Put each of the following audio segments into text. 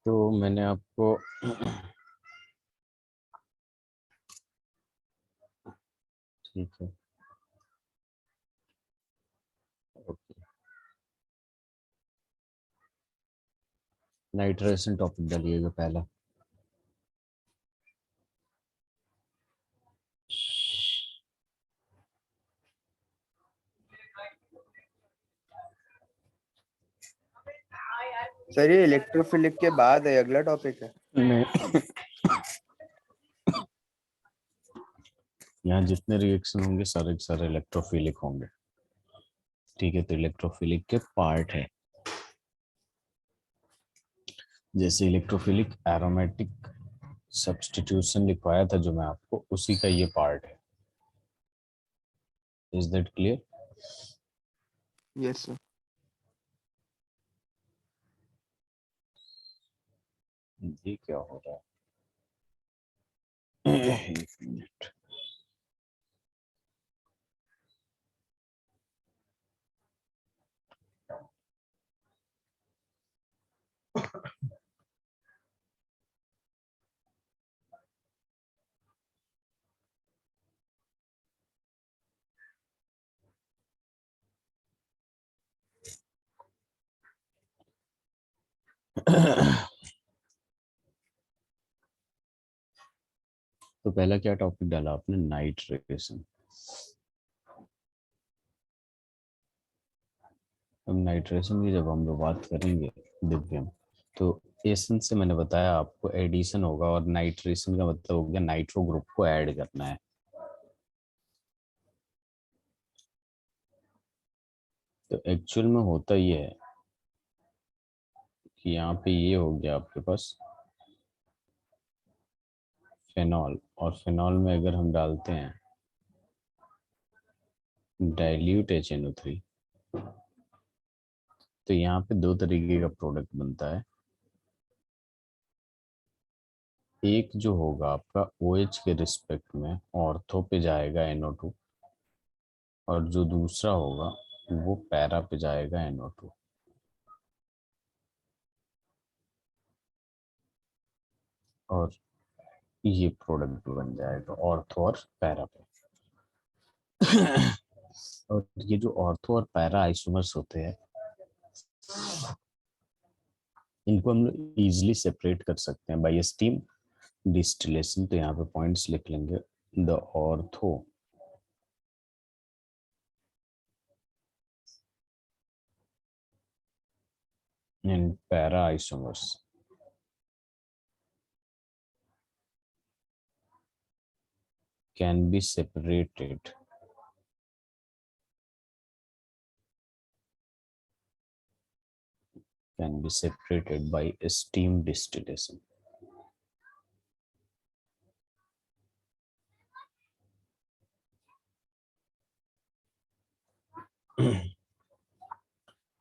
तो मैंने आपको ठीक है, ओके, नाइट्रेशन टॉपिक डालिएगा पहला। सर ये इलेक्ट्रोफिलिक के बाद है, अगला टॉपिक है। नहीं, यहाँ जितने रिएक्शन होंगे सारे के सारे इलेक्ट्रोफिलिक होंगे। ठीक है, तो इलेक्ट्रोफिलिक के पार्ट है, जैसे इलेक्ट्रोफिलिक एरोमेटिक सब्स्टिट्यूशन लिखवाया था जो मैं आपको, उसी का ये पार्ट है। Is that clear? Yes sir. ये क्या हो रहा है? एक मिनट। तो पहला क्या टॉपिक डाला आपने? नाइट्रेशन। अब नाइट्रेशन की जब हम लोग बात करेंगे दिव्यम, तो एसन से मैंने बताया आपको एडिशन होगा, और नाइट्रेशन का मतलब हो गया नाइट्रो ग्रुप को ऐड करना है। तो एक्चुअल में होता ये है कि यहाँ पे ये हो गया आपके पास फेनॉल, और फेनॉल में अगर हम डालते हैं डाइल्यूट HNO3, तो यहाँ पे दो तरीके का प्रोडक्ट बनता है। एक जो होगा आपका OH के रिस्पेक्ट में ऑर्थो पे जाएगा NO2, और जो दूसरा होगा वो पैरा पे जाएगा NO2। और ये प्रोडक्ट बन जाएगा ऑर्थो और पैरा पे। और ये जो ऑर्थो और पैरा आइसोमर्स होते हैं, इनको हम लोग इजिली सेपरेट कर सकते हैं बाय स्टीम डिस्टिलेशन। तो यहाँ पे पॉइंट्स लिख लेंगे। The ortho and para isomers can be separated by steam distillation.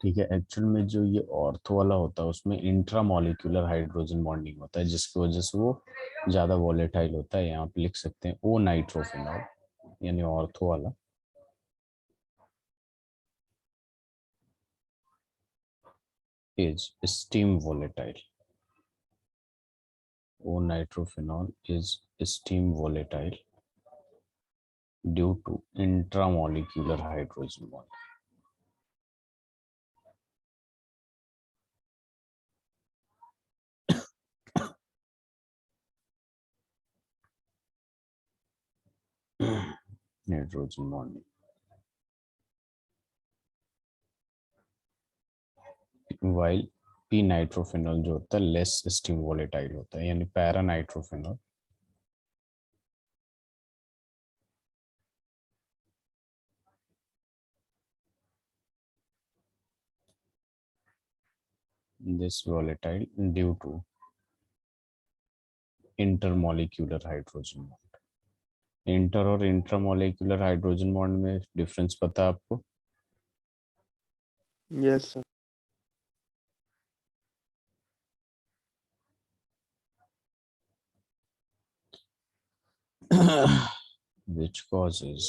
ठीक है, एक्चुअल में जो ये ऑर्थो वाला होता है उसमें इंट्रामोलिक्यूलर हाइड्रोजन बॉन्डिंग होता है, जिसकी वजह से वो ज्यादा वॉलेटाइल होता है। यहाँ पे लिख सकते हैं ओ नाइट्रोफिनॉल, यानी ऑर्थो वाला is steam volatile. O-nitrophenol is steam volatile due to intramolecular hydrogen bond. Hydrogen bonding. While p nitrophenol जो होता है लेस स्टीम वोलेटाइल होता है, यानी para nitrophenol this volatile due to intermolecular hydrogen bond. Inter और intramolecular hydrogen bond में difference पता है आपको? Yes sir. Which causes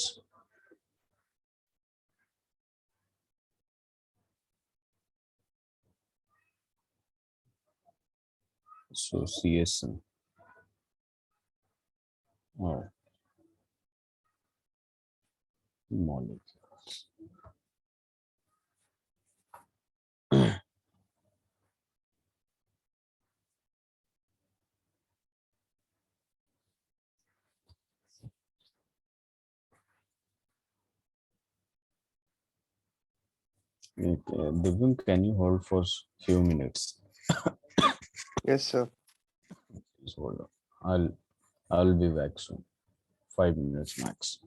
association और molecules. Divyam, can you hold for few minutes? Yes, sir. Please hold on. I'll be back soon. 5 minutes max.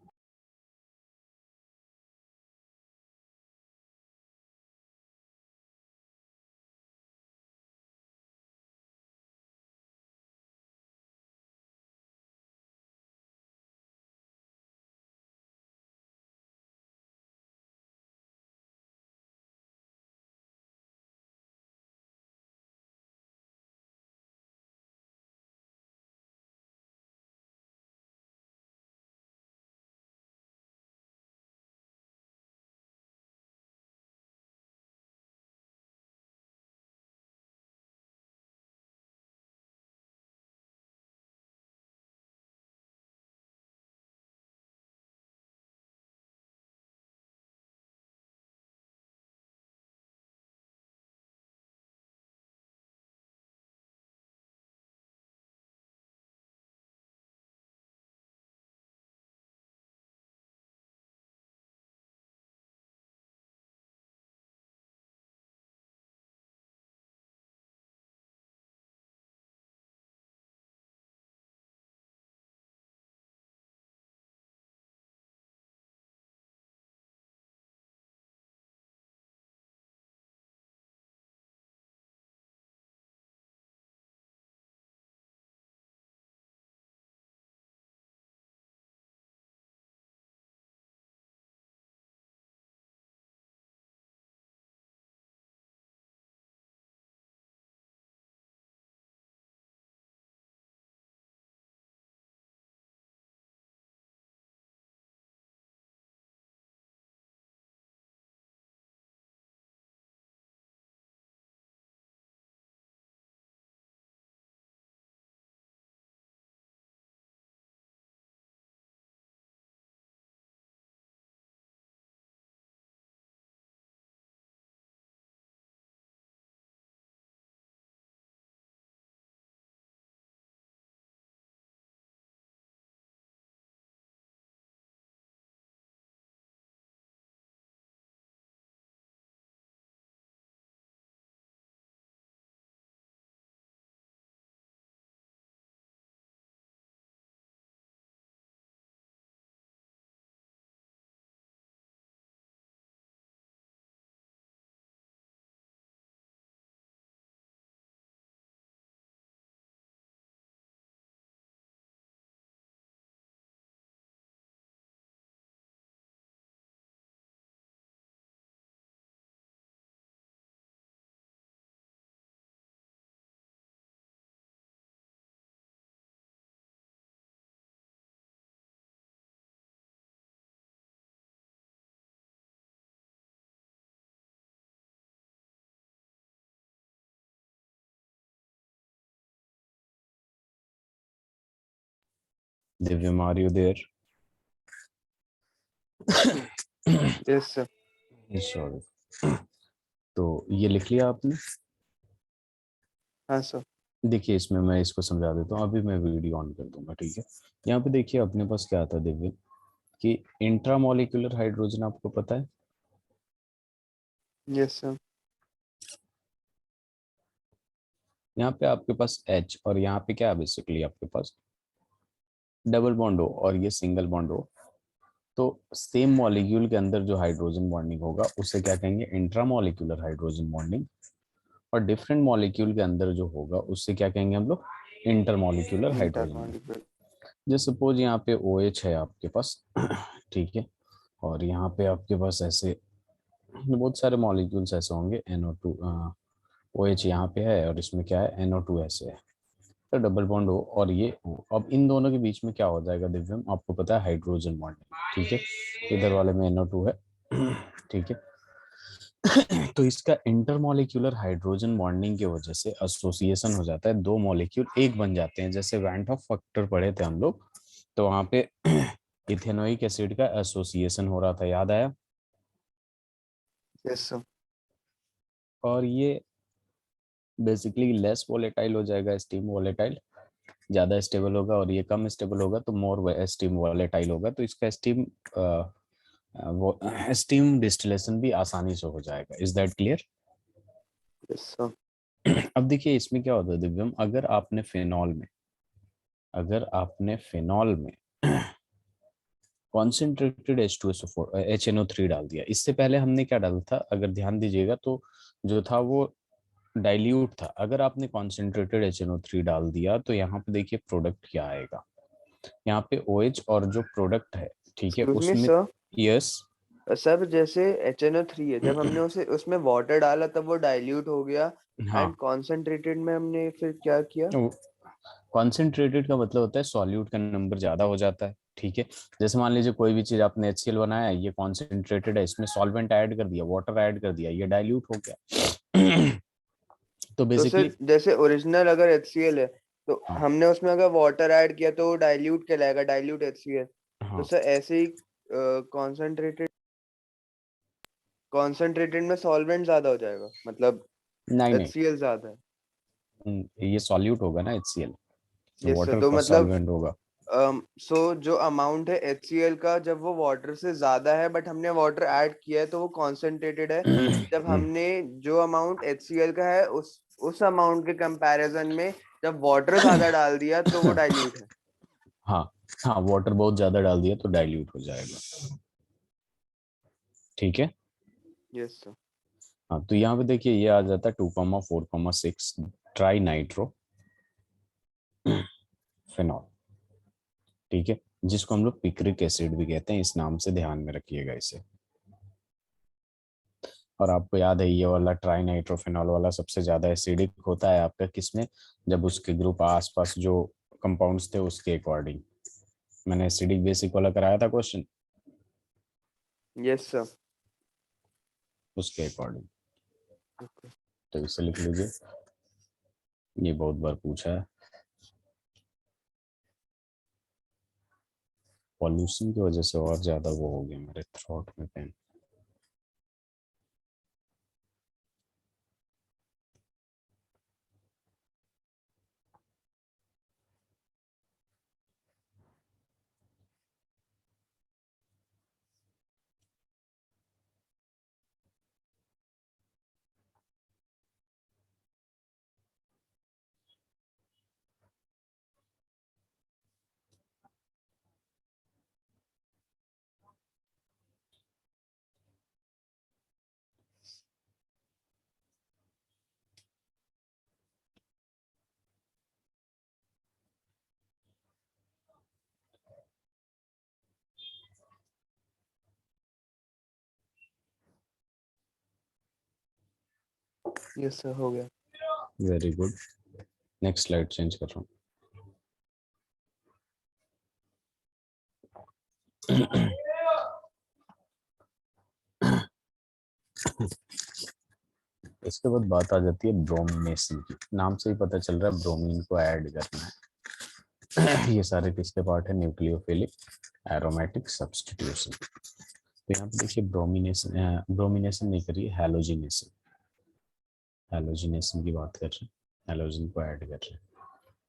Divyam, are you there? Yes, sir. Sorry. तो ये लिख लिया आपने? हाँ sir. देखिए, इसमें मैं इसको समझा देता हूँ, अभी मैं वीडियो ऑन कर दूंगा, ठीक है? यहाँ पे देखिए अपने पास क्या था दिव्य, कि इंट्रामोलिकुलर हाइड्रोजन आपको पता है? Yes, sir. यहाँ पे आपके पास H और यहाँ पे क्या है, बेसिकली आपके पास डबल बॉन्ड हो और ये सिंगल बॉन्ड हो, तो सेम मॉलिक्यूल के अंदर जो हाइड्रोजन बॉन्डिंग होगा उसे क्या कहेंगे, इंट्रामोलिकुलर हाइड्रोजन बॉन्डिंग। और डिफरेंट मॉलिक्यूल के अंदर जो होगा उससे क्या कहेंगे हम लोग, इंटरमोलिकुलर हाइड्रोजन बॉन्डिंग। Intermolecular. जैसे सपोज यहाँ पे OH है आपके पास, ठीक है, और यहाँ पे आपके पास ऐसे बहुत सारे मॉलिक्यूल्स ऐसे होंगे, NO2 OH यहाँ पे है और इसमें क्या है, NO2 ऐसे है, तो डबल बॉन्ड हो और ये हो। अब इन दोनों के बीच में क्या हो जाएगा दिव्यम, आपको पता है हाइड्रोजन बॉन्डिंग, ठीक है, इधर वाले में NO2 है, ठीक है, तो इसका इंटरमॉलिक्यूलर हाइड्रोजन बॉन्डिंग की वजह से एसोसिएशन हो जाता है, दो मॉलिक्यूल एक बन जाते हैं। जैसे वैन ऑफ फैक्टर पढ़े थे हम लोग, तो वहां पे इथेनोइक एसिड का एसोसिएशन हो रहा था, याद आया? Yes sir. और ये बेसिकली लेस वोलेटाइल हो जाएगा, स्टीम वोलेटाइल ज्यादा स्टेबल होगा, और ये कम स्टेबल होगा तो मोर स्टीम वोलेटाइल होगा। तो इसका स्टीम वो स्टीम डिस्टिलेशन भी आसानी से हो जाएगा। Is that clear? Yes sir. अब देखिए इसमें क्या होता है दिव्यम, अगर आपने फिनॉल में कॉन्सेंट्रेटेड H2SO4 HNO3 डाल दिया, इससे पहले हमने क्या डाला था अगर ध्यान दीजिएगा तो, जो था वो डाइल्यूट था। अगर आपने कॉन्सेंट्रेटेड HNO3 डाल दिया तो यहाँ पे देखिए प्रोडक्ट क्या आएगा, यहाँ पे OH और जो प्रोडक्ट है, ठीक है, एक्सक्यूज मी उसमें। सर। यस। सर जैसे HNO3 है, जब हमने उसे उसमें वाटर डाला तब वो डाइल्यूट हो गया, हाँ, एंड कॉन्सेंट्रेटेड में हमने फिर क्या किया? कॉन्सेंट्रेटेड का मतलब होता है सॉल्यूट का नंबर ज्यादा हो जाता है, ठीक है। जैसे मान लीजिए कोई भी चीज आपने HCl बनाया, ये कॉन्सेंट्रेटेड है, इसमें सॉल्वेंट ऐड कर दिया, वाटर ऐड कर दिया, ये डाइल्यूट हो गया। तो तो बेसिकली, सर जैसे ओरिजिनल अगर HCl है, तो हाँ हमने उसमें अगर वाटर ऐड किया तो वो डाइल्यूट कहलाएगा, डाइल्यूट HCl। तो हाँ, सर ऐसे ही कॉन्सेंट्रेटेड कॉन्सेंट्रेटेड में सॉल्वेंट ज्यादा हो जाएगा, मतलब नहीं नहीं, HCl ज्यादा है। ये सॉल्यूट होगा ना HCl, यस सर, वाटर तो का मतलब सॉल्वेंट होगा। सो जो अमाउंट है HCl का, जब वो वाटर से ज्यादा है बट हमने वाटर ऐड किया है तो वो कॉन्सेंट्रेटेड है। जब हमने जो अमाउंट HCl का है उस अमाउंट के कंपैरिजन में जब वाटर ज्यादा डाल दिया तो वो डाइल्यूट है। हाँ हाँ, वाटर बहुत ज्यादा डाल दिया तो डाइल्यूट हो जाएगा, ठीक है। Yes sir. हाँ, तो यहाँ पे देखिए ये आ जाता है 2,4,6 ट्राई नाइट्रो फिनॉल, ठीक है, जिसको हम लोग पिक्रिक एसिड भी कहते हैं, इस नाम से ध्यान में रखिएगा इसे। और आपको याद है ये वाला ट्राई नाइट्रोफिनॉल वाला सबसे ज्यादा एसिडिक होता है आपका किसमें, जब उसके ग्रुप आसपास जो कंपाउंड्स थे उसके अकॉर्डिंग। मैंने एसिडिक बेसिक वाला कराया था क्वेश्चन, यस सर। उसके अकॉर्डिंग। तो इसे लिख लीजिए, ये बहुत बार पूछा है। पॉल्यूशन की वजह से और ज्यादा वो हो गया मेरे थ्रोट में पेन। यस सर, हो गया। Very good, next slide change कर रहा हूँ। इसके बाद बात आ जाती है ब्रोमिनेशन की। नाम से ही पता चल रहा है ब्रोमीन को ऐड करना है। ये सारे किसके पार्ट है, न्यूक्लियोफिलिक एरोमेटिक सब्स्टिट्यूशन। तो यहाँ पे देखिए ब्रोमिनेशन, ब्रोमिनेशन नहीं करिए, हैलोजिनेशन, हैलोजिनेशन की बात कर रहे हैं, हैलोजन को ऐड कर रहे हैं,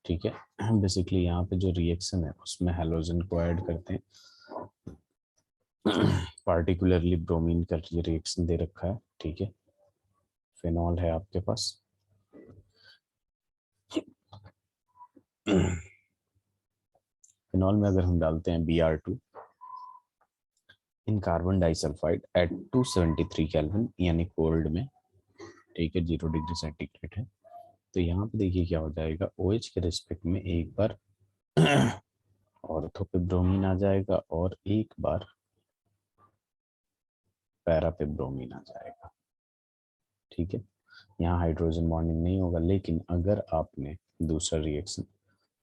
ठीक है। बेसिकली यहाँ पे जो रिएक्शन है उसमें हैलोजन को ऐड करते हैं। पार्टिकुलरली ब्रोमीन का रिएक्शन दे रखा है, ठीक है। फिनॉल है आपके पास। फिनॉल में अगर हम डालते हैं Br2 इन कार्बन डाइसल्फाइड एट 273 केल्विन यानी कोल्ड में, ठीक है, 0 डिग्री सेंटीग्रेड है। तो यहाँ पे देखिए क्या हो जाएगा, OH के रिस्पेक्ट में एक बार ऑर्थो पे ब्रोमीन आ जाएगा और एक बार पैरा पे ब्रोमीन आ जाएगा, ठीक है। यहाँ हाइड्रोजन बॉन्डिंग नहीं होगा, लेकिन अगर आपने दूसरा रिएक्शन,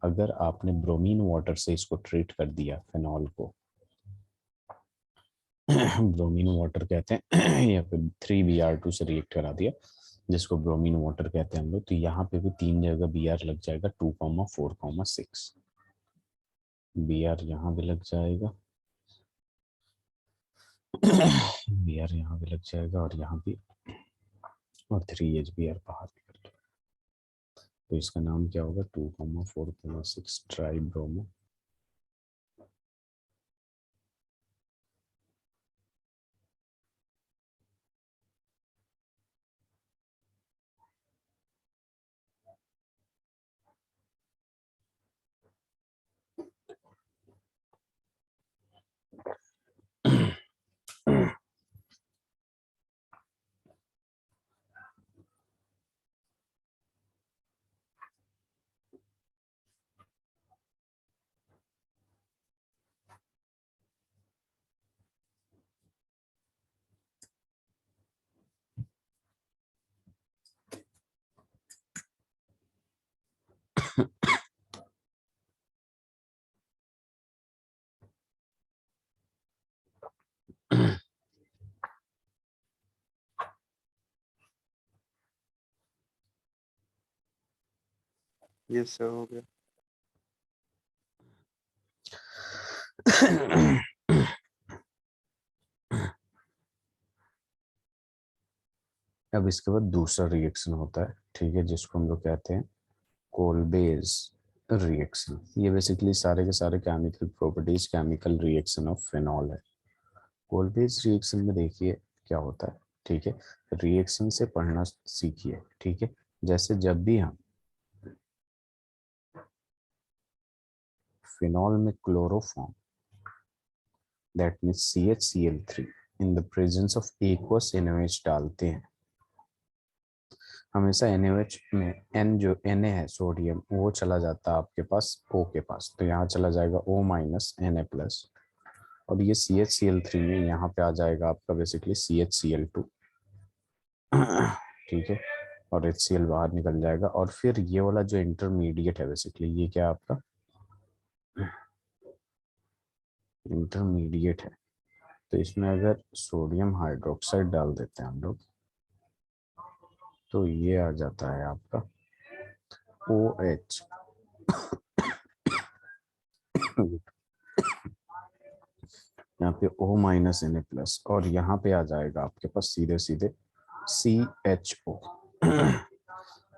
अगर आपने ब्रोमीन वाटर से इसको ट्रीट कर दिया फिनॉल को, ब्रोमीन वाटर कहते हैं या फिर 3Br2 से रिएक्ट करा दिया जिसको ब्रोमीन वाटर कहते हैं हम लोग। तो यहाँ पे भी 3 जगह Br लग जाएगा, 2,4,6 Br यहाँ भी लग जाएगा, Br यहाँ भी लग जाएगा और यहाँ भी, और 3HBr बाहर निकल गया। तो इसका नाम क्या होगा, 2,4,6 ट्राई ब्रोमो। ये सर हो गया। अब इसके बाद दूसरा रिएक्शन होता है, ठीक है, जिसको हम लोग कहते हैं कोलबेज रिएक्शन। ये बेसिकली सारे के सारे chemical properties chemical reaction of phenol है। कोलबेज रिएक्शन में देखिए क्या होता है, ठीक है, रिएक्शन से पढ़ना सीखिए, ठीक है। जैसे जब भी हम फिनॉल में chloroform, that means CHCl3 in the presence of aqueous NaOH डालते हैं, हमेशा NaOH में N जो Na है सोडियम, वो चला जाता है आपके पास O के पास, तो यहाँ चला जाएगा O माइनस Na+, और ये CHCl3 में यहाँ पे आ जाएगा आपका बेसिकली CHCl2, ठीक है, और HCl बाहर निकल जाएगा। और फिर ये वाला जो इंटरमीडिएट है बेसिकली, ये क्या है आपका इंटरमीडिएट है, तो इसमें अगर सोडियम हाइड्रोक्साइड डाल देते हैं हम लोग, तो ये आ जाता है आपका OH, यहाँ पे O माइनस Na+, और यहाँ पे आ जाएगा आपके पास सीधे सीधे CHO,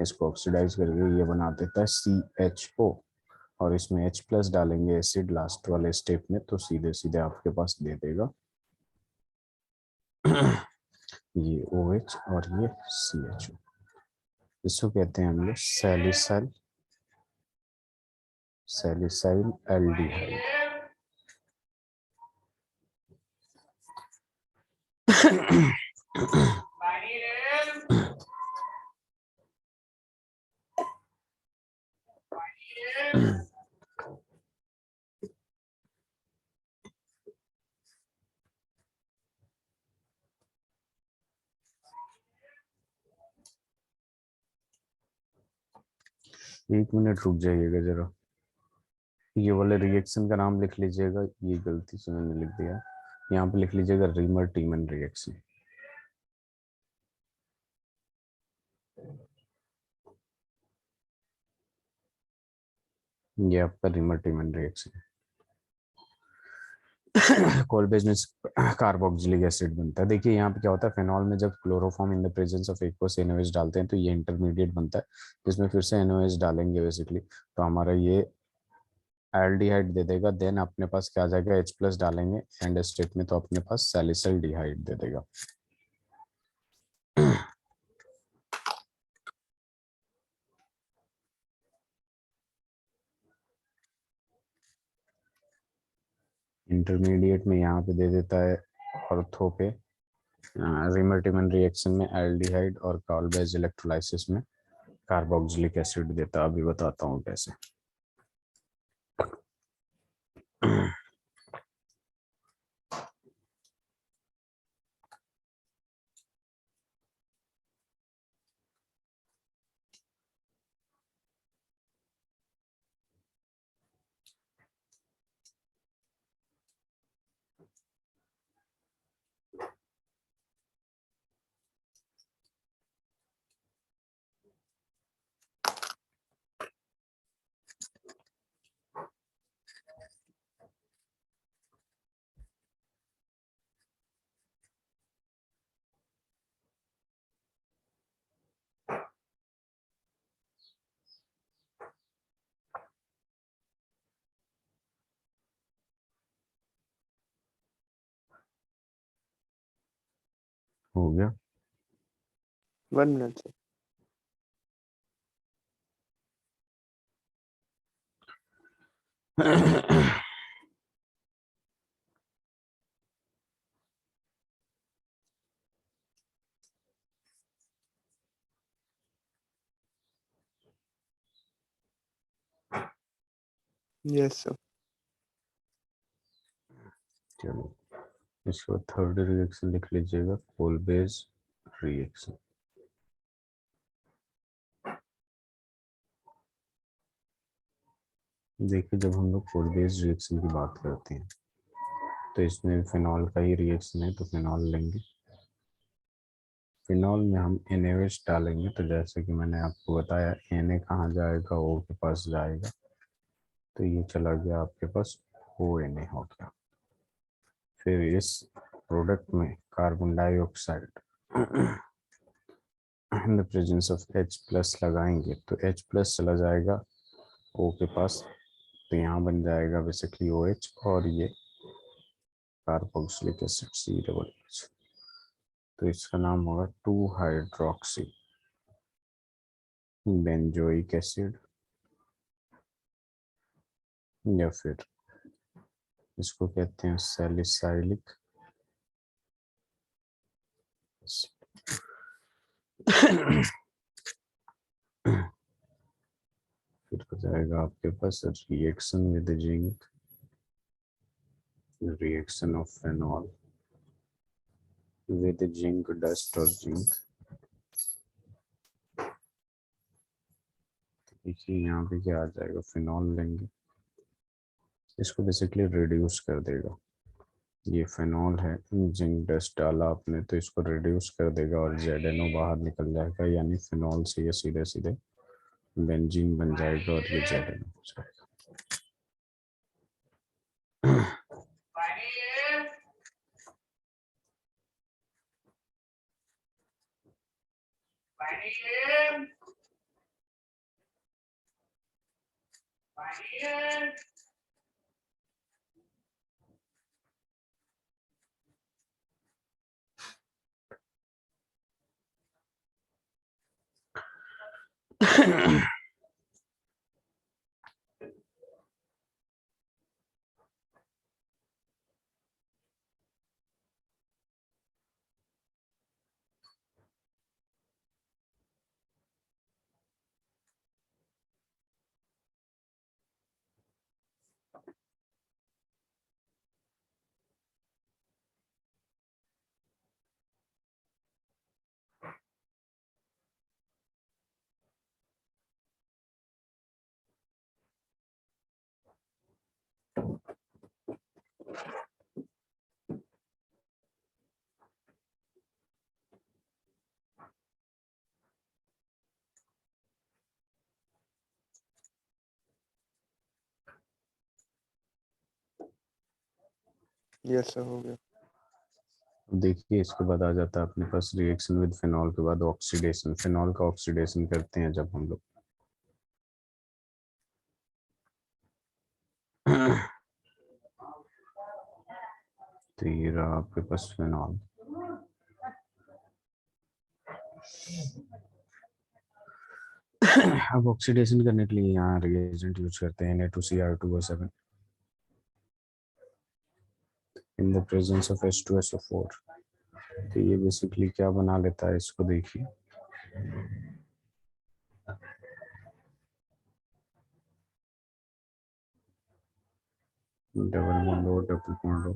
इसको ऑक्सीडाइज करके ये बना देता है CHO, और इसमें H+ डालेंगे एसिड लास्ट वाले स्टेप में, तो सीधे सीधे आपके पास दे देगा ये OH और ये CHO। इसको कहते हैं हम लोग सैलिसाइल एल्डिहाइड। एक मिनट रुक जाइएगा जरा, ये वाले रिएक्शन का नाम लिख लीजिएगा, ये गलती से मैंने लिख दिया, यहाँ पे लिख लीजिएगा रीमर टीमन रिएक्शन। ये आपका रीमर टीमन रिएक्शन कोलबेज में कार्बोक्सिलिक एसिड बनता है। देखिए यहाँ पे क्या होता है, फिनॉल में जब chloroform in the presence of aqueous NaOH डालते हैं तो ये इंटरमीडिएट बनता है, जिसमें फिर से NaOH डालेंगे बेसिकली, तो हमारा ये एल्डिहाइड दे देगा। देन अपने पास क्या आ जाएगा, H+ डालेंगे एंड स्टेट में, तो अपने पास सैलिसिलडिहाइड दे देगा। इंटरमीडिएट में यहाँ पे दे देता है ऑर्थो पे, रिमर-टिमन रिएक्शन में एल्डिहाइड, और कॉल्बेज इलेक्ट्रोलाइसिस में कार्बोक्सिलिक एसिड देता है। अभी बताता हूँ कैसे। हो गया 1 मिनट से। Yes sir. चलो इसके बाद थर्ड रिएक्शन लिख लीजिएगा, कोलबेज रिएक्शन। देखिए जब हम लोग कोलबेज रिएक्शन की बात करते हैं तो इसमें फिनॉल का ही रिएक्शन है, तो फिनॉल लेंगे। फिनॉल में हम NaOH डालेंगे, तो जैसे कि मैंने आपको बताया Na कहाँ जाएगा, O के पास जाएगा, तो ये चला गया आपके पास ONa हो गया। फिर इस प्रोडक्ट में carbon dioxide in the presence of H+ लगाएंगे तो H+ चला जाएगा O के पास, तो यहाँ बन जाएगा बेसिकली OH और ये कार्बोक्सिलिक एसिड C+H, तो इसका नाम होगा 2-हाइड्रोक्सी बेंजोइक एसिड, या फिर इसको कहते हैं सैलिसाइलिक फिर हो जाएगा आपके पास reaction with zinc, reaction of phenol with zinc dust और जिंक। देखिए यहाँ पे क्या आ जाएगा, फिनॉल लेंगे, इसको बेसिकली रिड्यूस कर देगा। ये फेनॉल है, जिंक डस्ट डाला आपने तो इसको रिड्यूस कर देगा और ZNO बाहर निकल जाएगा, यानी फिनॉल से ये सीधे सीधे बेंजीन बन जाएगा और ये ZNO हो जाएगा। यस सर हो गया। देखिए इसके बाद आ जाता है अपने पास रिएक्शन विद फिनॉल के बाद ऑक्सीडेशन। फिनॉल का ऑक्सीडेशन करते हैं जब हम लोग तो ये रहा आपके पास फिनॉल। अब ऑक्सीडेशन करने के लिए यहाँ रिएजेंट यूज करते हैं Na2Cr2O7 in the presence of H2SO4। तो ये बेसिकली क्या बना लेता है, इसको देखिए, double bond O double bond O,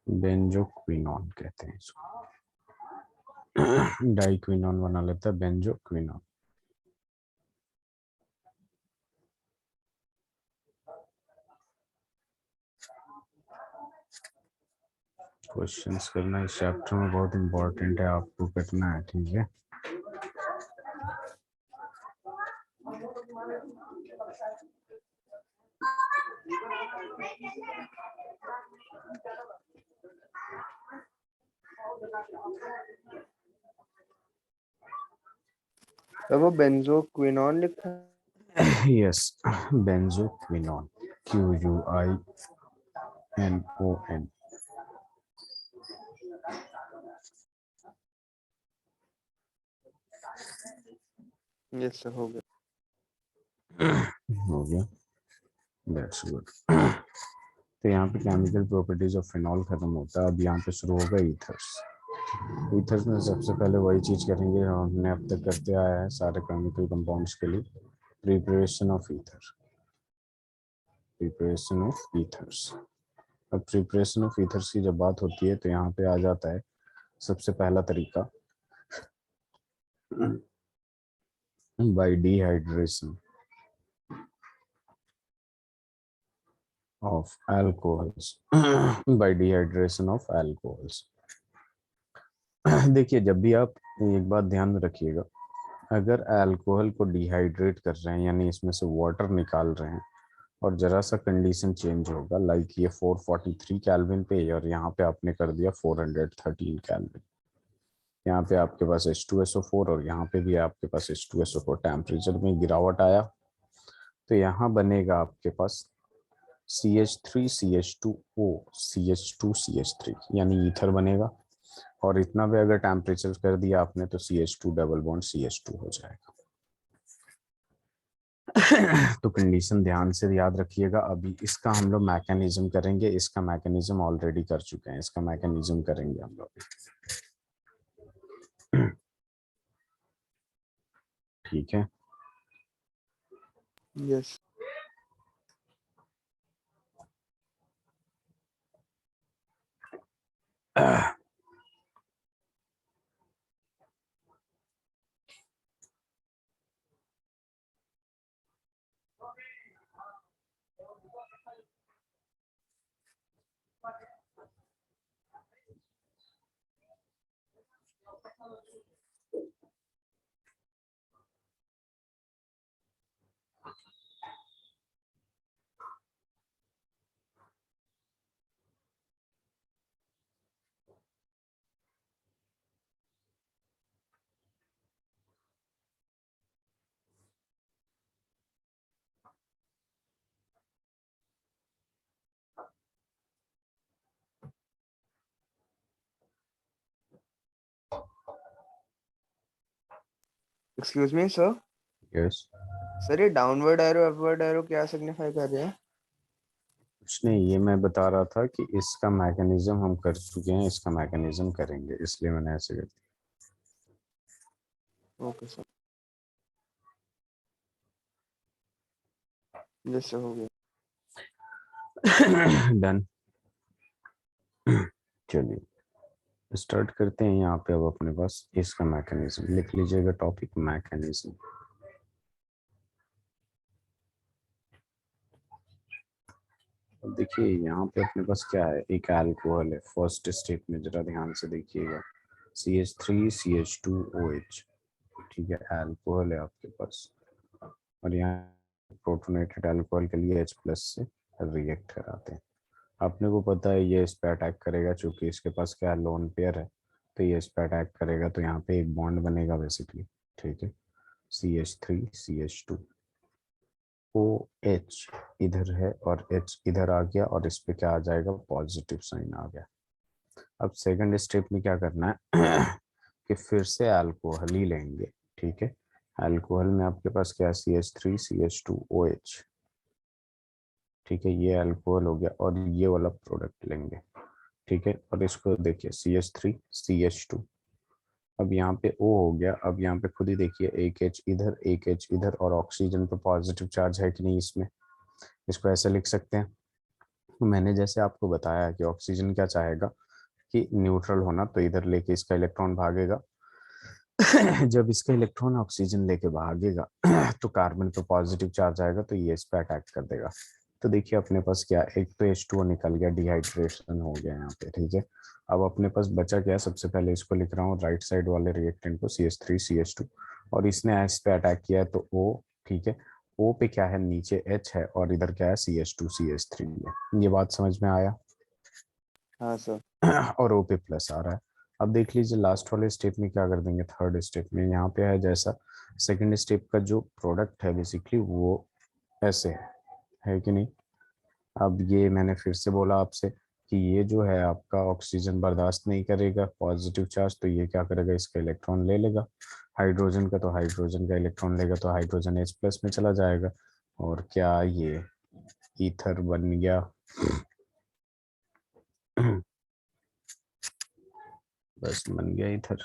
benzoquinone कहते हैं इसको, डाइक्विनोन बना लेता है बेंजोक्विनोन। क्वेश्चंस करना इस चैप्टर में बहुत इंपॉर्टेंट है, आपको करना है, ठीक है। तो वो बेंजोक्विनोन लिखा है। Yes, benzoquinone, QUINON। Yes sir, हो गया। हो गया, दैट्स गुड। तो यहाँ पे केमिकल प्रॉपर्टीज ऑफ फिनॉल खत्म होता है। अब यहाँ पे शुरू होगा ईथर्स। ईथर्स में सबसे पहले वही चीज करेंगे जो हमने अब तक करते आया है सारे केमिकल कंपाउंड्स के लिए, preparation of ether. Preparation of ethers. अब प्रिपरेशन ऑफ ईथर्स की जब बात होती है तो यहाँ पे आ जाता है सबसे पहला तरीका bye dehydration of alcohols by dehydration of alcohols। देखिए जब भी आप, एक बात ध्यान में रखिएगा, अगर अल्कोहल को डिहाइड्रेट कर रहे हैं यानी इसमें से वाटर निकाल रहे हैं और जरा सा कंडीशन चेंज होगा, लाइक ये 443 केल्विन पे और यहाँ पे आपने कर दिया 413 केल्विन, यहाँ पे आपके पास H2SO4 और यहाँ पे भी आपके पास H2SO4, टेम्परेचर में गिरावट आया तो यहाँ बनेगा आपके पास CH3CH2O CH2CH3 यानी ईथर बनेगा। और इतना भी अगर टेम्परेचर कर दिया आपने तो CH2 डबल बॉन्ड CH2 हो जाएगा। तो कंडीशन ध्यान से याद रखिएगा। अभी इसका हम लोग मैकेनिज्म करेंगे, इसका मैकेनिज्म ऑलरेडी कर चुके हैं, इसका मैकेनिज्म करेंगे हम लोग। ठीक है, yes. Excuse me sir. Yes. Sir ये डाउनवर्ड एरो अपवर्ड एरो क्या सिग्निफाई कर रहे हैं? कुछ नहीं, ये मैं बता रहा था कि इसका मैकेनिज्म हम कर चुके हैं, इसका मैकेनिज्म करेंगे, इसलिए मैंने ऐसे कर दिया। Okay sir. यस सर, हो गया। डन। चलिए स्टार्ट करते हैं। यहाँ पे अब अपने पास इसका मैकेनिज्म लिख लीजिएगा, टॉपिक मैकेनिज्म। अब देखिए यहाँ पे अपने पास क्या है, एक अल्कोहल है फर्स्ट स्टेप में, जरा ध्यान से देखिएगा, CH3CH2OH। ठीक है, अल्कोहल है आपके पास और यहाँ प्रोटोनेटेड अल्कोहल के लिए H प्लस से रिएक्ट कराते हैं। अपने को पता है ये इस पे अटैक करेगा, चूंकि इसके पास क्या लोन पेयर है तो ये इस पे अटैक करेगा, तो यहाँ पे एक बॉन्ड बनेगा बेसिकली। ठीक है, CH3CH2 OH इधर है और H इधर आ गया और इस पे क्या आ जाएगा, पॉजिटिव साइन आ गया। अब सेकंड स्टेप में क्या करना है कि फिर से अल्कोहल ही लेंगे। ठीक है, अल्कोहल में आपके पास क्या, CH3CH2OH। ठीक है, ये अल्कोहल हो गया और ये वाला प्रोडक्ट लेंगे। ठीक है, और इसको देखिए CH3CH2। अब यहाँ पे O हो गया। अब यहाँ पे खुद ही देखिए, एक H इधर एक H इधर और ऑक्सीजन पे पॉजिटिव चार्ज है कि नहीं इसमें, इसको ऐसे लिख सकते हैं। मैंने जैसे आपको बताया कि ऑक्सीजन क्या चाहेगा कि न्यूट्रल होना, तो इधर लेके इसका इलेक्ट्रॉन भागेगा। जब इसका इलेक्ट्रॉन ऑक्सीजन लेके भागेगा तो कार्बन पे पॉजिटिव चार्ज आएगा तो ये इस पे अटैक कर देगा। तो देखिए अपने पास क्या, एक तो H2O निकल गया, डिहाइड्रेशन हो गया यहाँ पे। ठीक है, अब अपने पास बचा क्या, सबसे पहले इसको लिख रहा हूँ राइट साइड वाले रिएक्टेंट को, CH3CH2, और इसने एस पे अटैक किया है तो O। ठीक है, O पे क्या है, नीचे H है और इधर क्या है, CH2CH3 है। ये बात समझ में आया? हाँ सर। और O पे प्लस आ रहा है। अब देख लीजिए लास्ट वाले स्टेप में क्या कर देंगे, थर्ड स्टेप में यहाँ पे है जैसा सेकंड स्टेप का जो प्रोडक्ट है बेसिकली वो ऐसे है कि नहीं। अब ये मैंने फिर से बोला आपसे कि ये जो है आपका ऑक्सीजन बर्दाश्त नहीं करेगा पॉजिटिव चार्ज, तो ये क्या करेगा, इसका इलेक्ट्रॉन ले लेगा। हाइड्रोजन का, तो हाइड्रोजन का इलेक्ट्रॉन लेगा तो हाइड्रोजन H+ में चला जाएगा, और क्या ये ईथर बन गया। बस बन गया ईथर।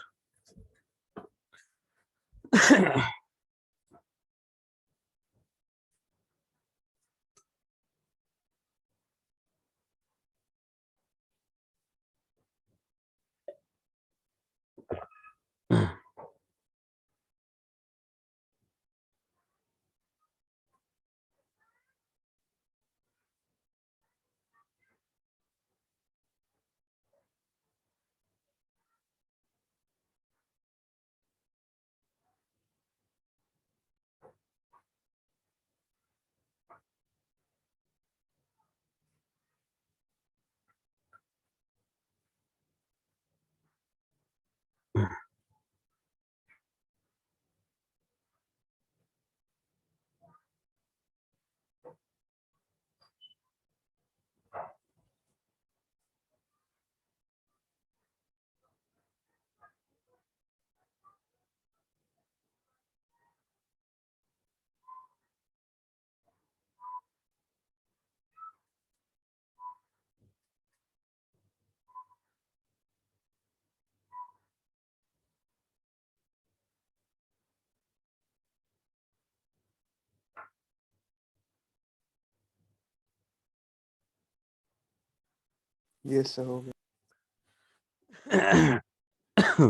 ये सब हो गया।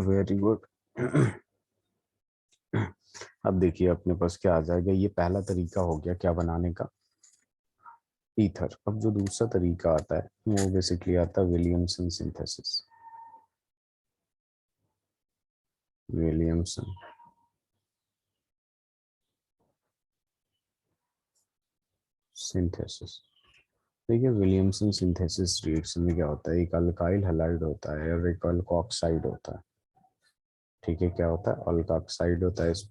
Very good. अब देखिए अपने पास क्या आ जाएगा, ये पहला तरीका हो गया क्या बनाने का, ईथर। अब जो दूसरा तरीका आता है वो बेसिकली आता है विलियमसन सिंथेसिस। Williamson synthesis. देखिए विलियमसन सिंथेसिस रिएक्शन में क्या होता है, एक अल्काइल हैलाइड होता है और एक अल्कोक्साइड होता है। ठीक है, क्या होता है, अल्कोक्साइड होता है, इस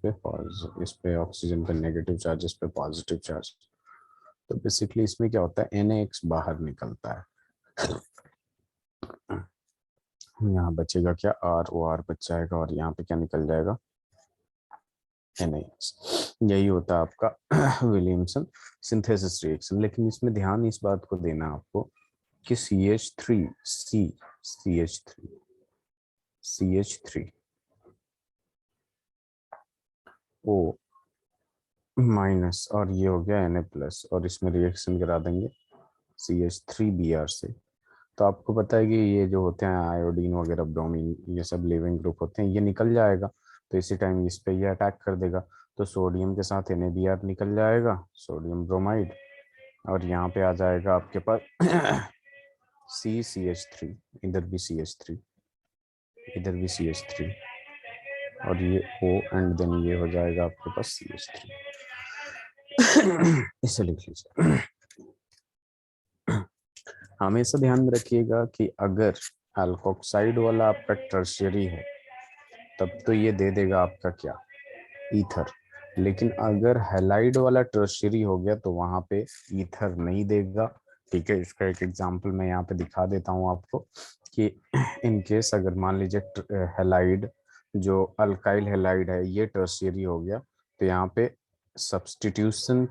पे ऑक्सीजन का नेगेटिव चार्ज, इस पे पॉजिटिव चार्ज। तो बेसिकली इसमें क्या होता है, NaX बाहर निकलता है। यहाँ बचेगा क्या, ROR बच जाएगा, और यहाँ पे क्या निकल जाएगा, NaX। यही होता है आपका विलियमसन सिंथेसिस रिएक्शन। लेकिन इसमें ध्यान इस बात को देना आपको कि CH3 O माइनस, और ये हो गया Na+, और इसमें रिएक्शन करा देंगे CH3Br से। तो आपको पता है कि ये जो होते हैं आयोडीन वगैरह, ब्रोमीन, ये सब लिविंग ग्रुप होते हैं, ये निकल जाएगा। तो इसी टाइम इस पे ये अटैक कर देगा, तो सोडियम के साथ NaBr निकल जाएगा, सोडियम ब्रोमाइड, और यहाँ पे आ जाएगा आपके पास CH3, इधर भी CH3, इधर भी CH3, और ये O, एंड देन ये हो जाएगा आपके पास CH3। इसे लिख लीजिए। हमेशा ध्यान में रखिएगा कि अगर अल्कोक्साइड वाला आपका टर्शियरी है तब तो ये दे देगा आपका क्या, ईथर। लेकिन अगर हैलाइड वाला टर्शियरी हो गया तो वहां पे ईथर नहीं देगा। ठीक है, इसका एक एग्जांपल मैं यहाँ पे दिखा देता हूँ आपको कि इन केस अगर मान लीजिए हैलाइड, जो अल्काइल हैलाइड है, ये टर्शियरी हो गया, तो यहाँ पे सब्स्टिट्यूशन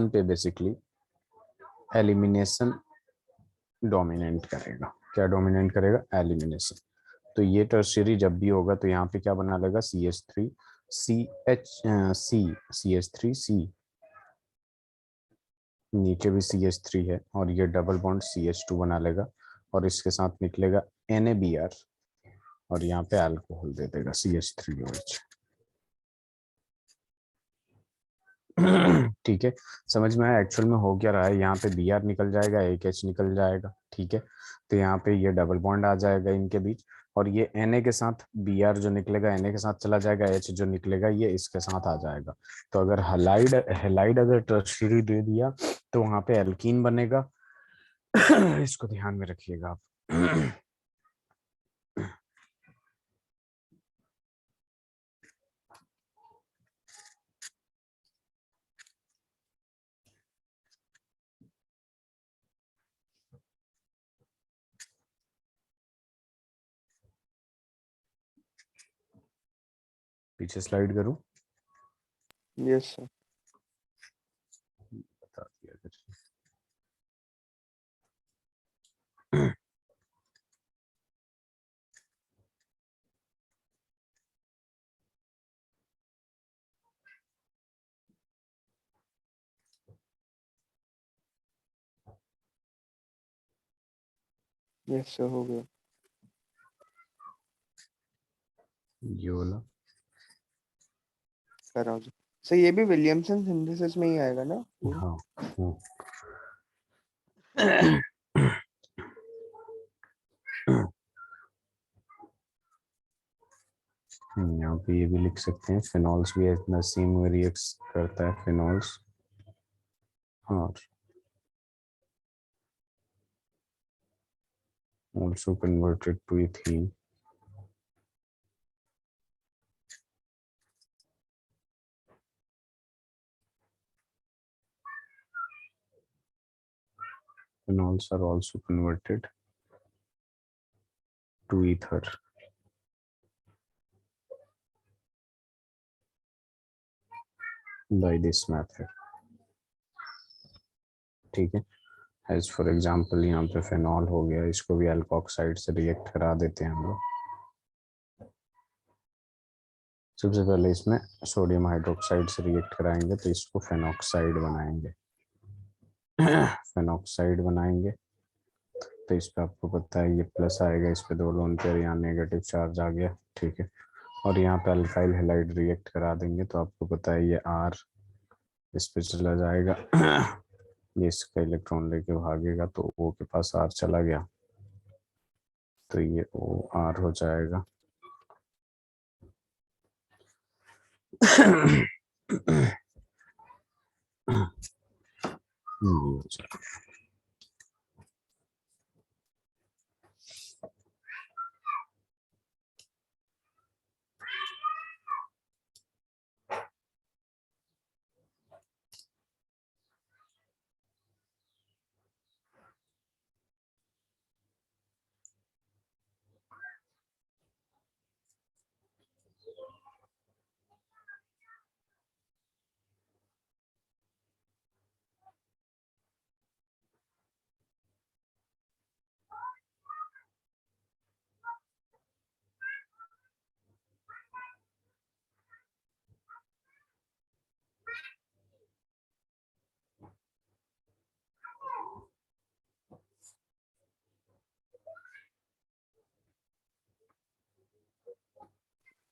पे बेसिकली एलिमिनेशन डोमिनेट करेगा। क्या डोमिनेट करेगा, एलिमिनेशन। तो ये टर्शियरी जब भी होगा तो यहाँ पे क्या बना लेगा, CH3 नीचे भी CH3 है, और ये डबल बॉन्ड CH2 बना लेगा, और इसके साथ निकलेगा NaBr, और यहाँ पे अल्कोहल दे देगा CH3OH। ठीक है, समझ में आया एक्चुअल में हो क्या रहा है। यहाँ पे Br निकल जाएगा, एक H निकल जाएगा। ठीक है, तो यहाँ पे ये डबल बॉन्ड आ जाएगा इनके बीच, और ये Na के साथ Br जो निकलेगा Na के साथ चला जाएगा, H जो निकलेगा ये इसके साथ आ जाएगा। तो अगर हैलाइड हैलाइड अगर टर्शियरी दे दिया तो वहां पे एल्कीन बनेगा। इसको ध्यान में रखिएगा आप। पीछे स्लाइड करूं? Yes sir. बता दिया कुछ। यस सर हो गया ये वाला कराओ जी। सर ये भी विलियमसन सिंथेसिस में ही आएगा ना पूरा? हाँ। यहाँ पे ये भी लिख सकते हैं, फिनॉल्स भी इतना सेम रिएक्ट करता है, फिनॉल्स और also converted to ethene. Phenols are also converted to ether. By this method. ठीक है, एज फॉर एग्जाम्पल यहाँ पे फेनॉल हो गया, इसको भी अल्कोक्साइड से रिएक्ट करा देते हैं हम लोग। सबसे पहले इसमें सोडियम हाइड्रोक्साइड से रिएक्ट कराएंगे तो इसको फेनॉक्साइड बनाएंगे। फेनॉक्साइड बनाएंगे तो इस पे आपको पता है ये प्लस आएगा, इस पे 2 लोन पेयर, यहाँ नेगेटिव चार्ज आ गया, ठीक है। और यहाँ पे अल्काइल हैलाइड रिएक्ट करा देंगे तो आपको पता है ये आर इस पे चला जाएगा। ये इसका इलेक्ट्रॉन लेके भागेगा तो ओ के पास आर चला गया तो ये ओ आर हो जाएगा।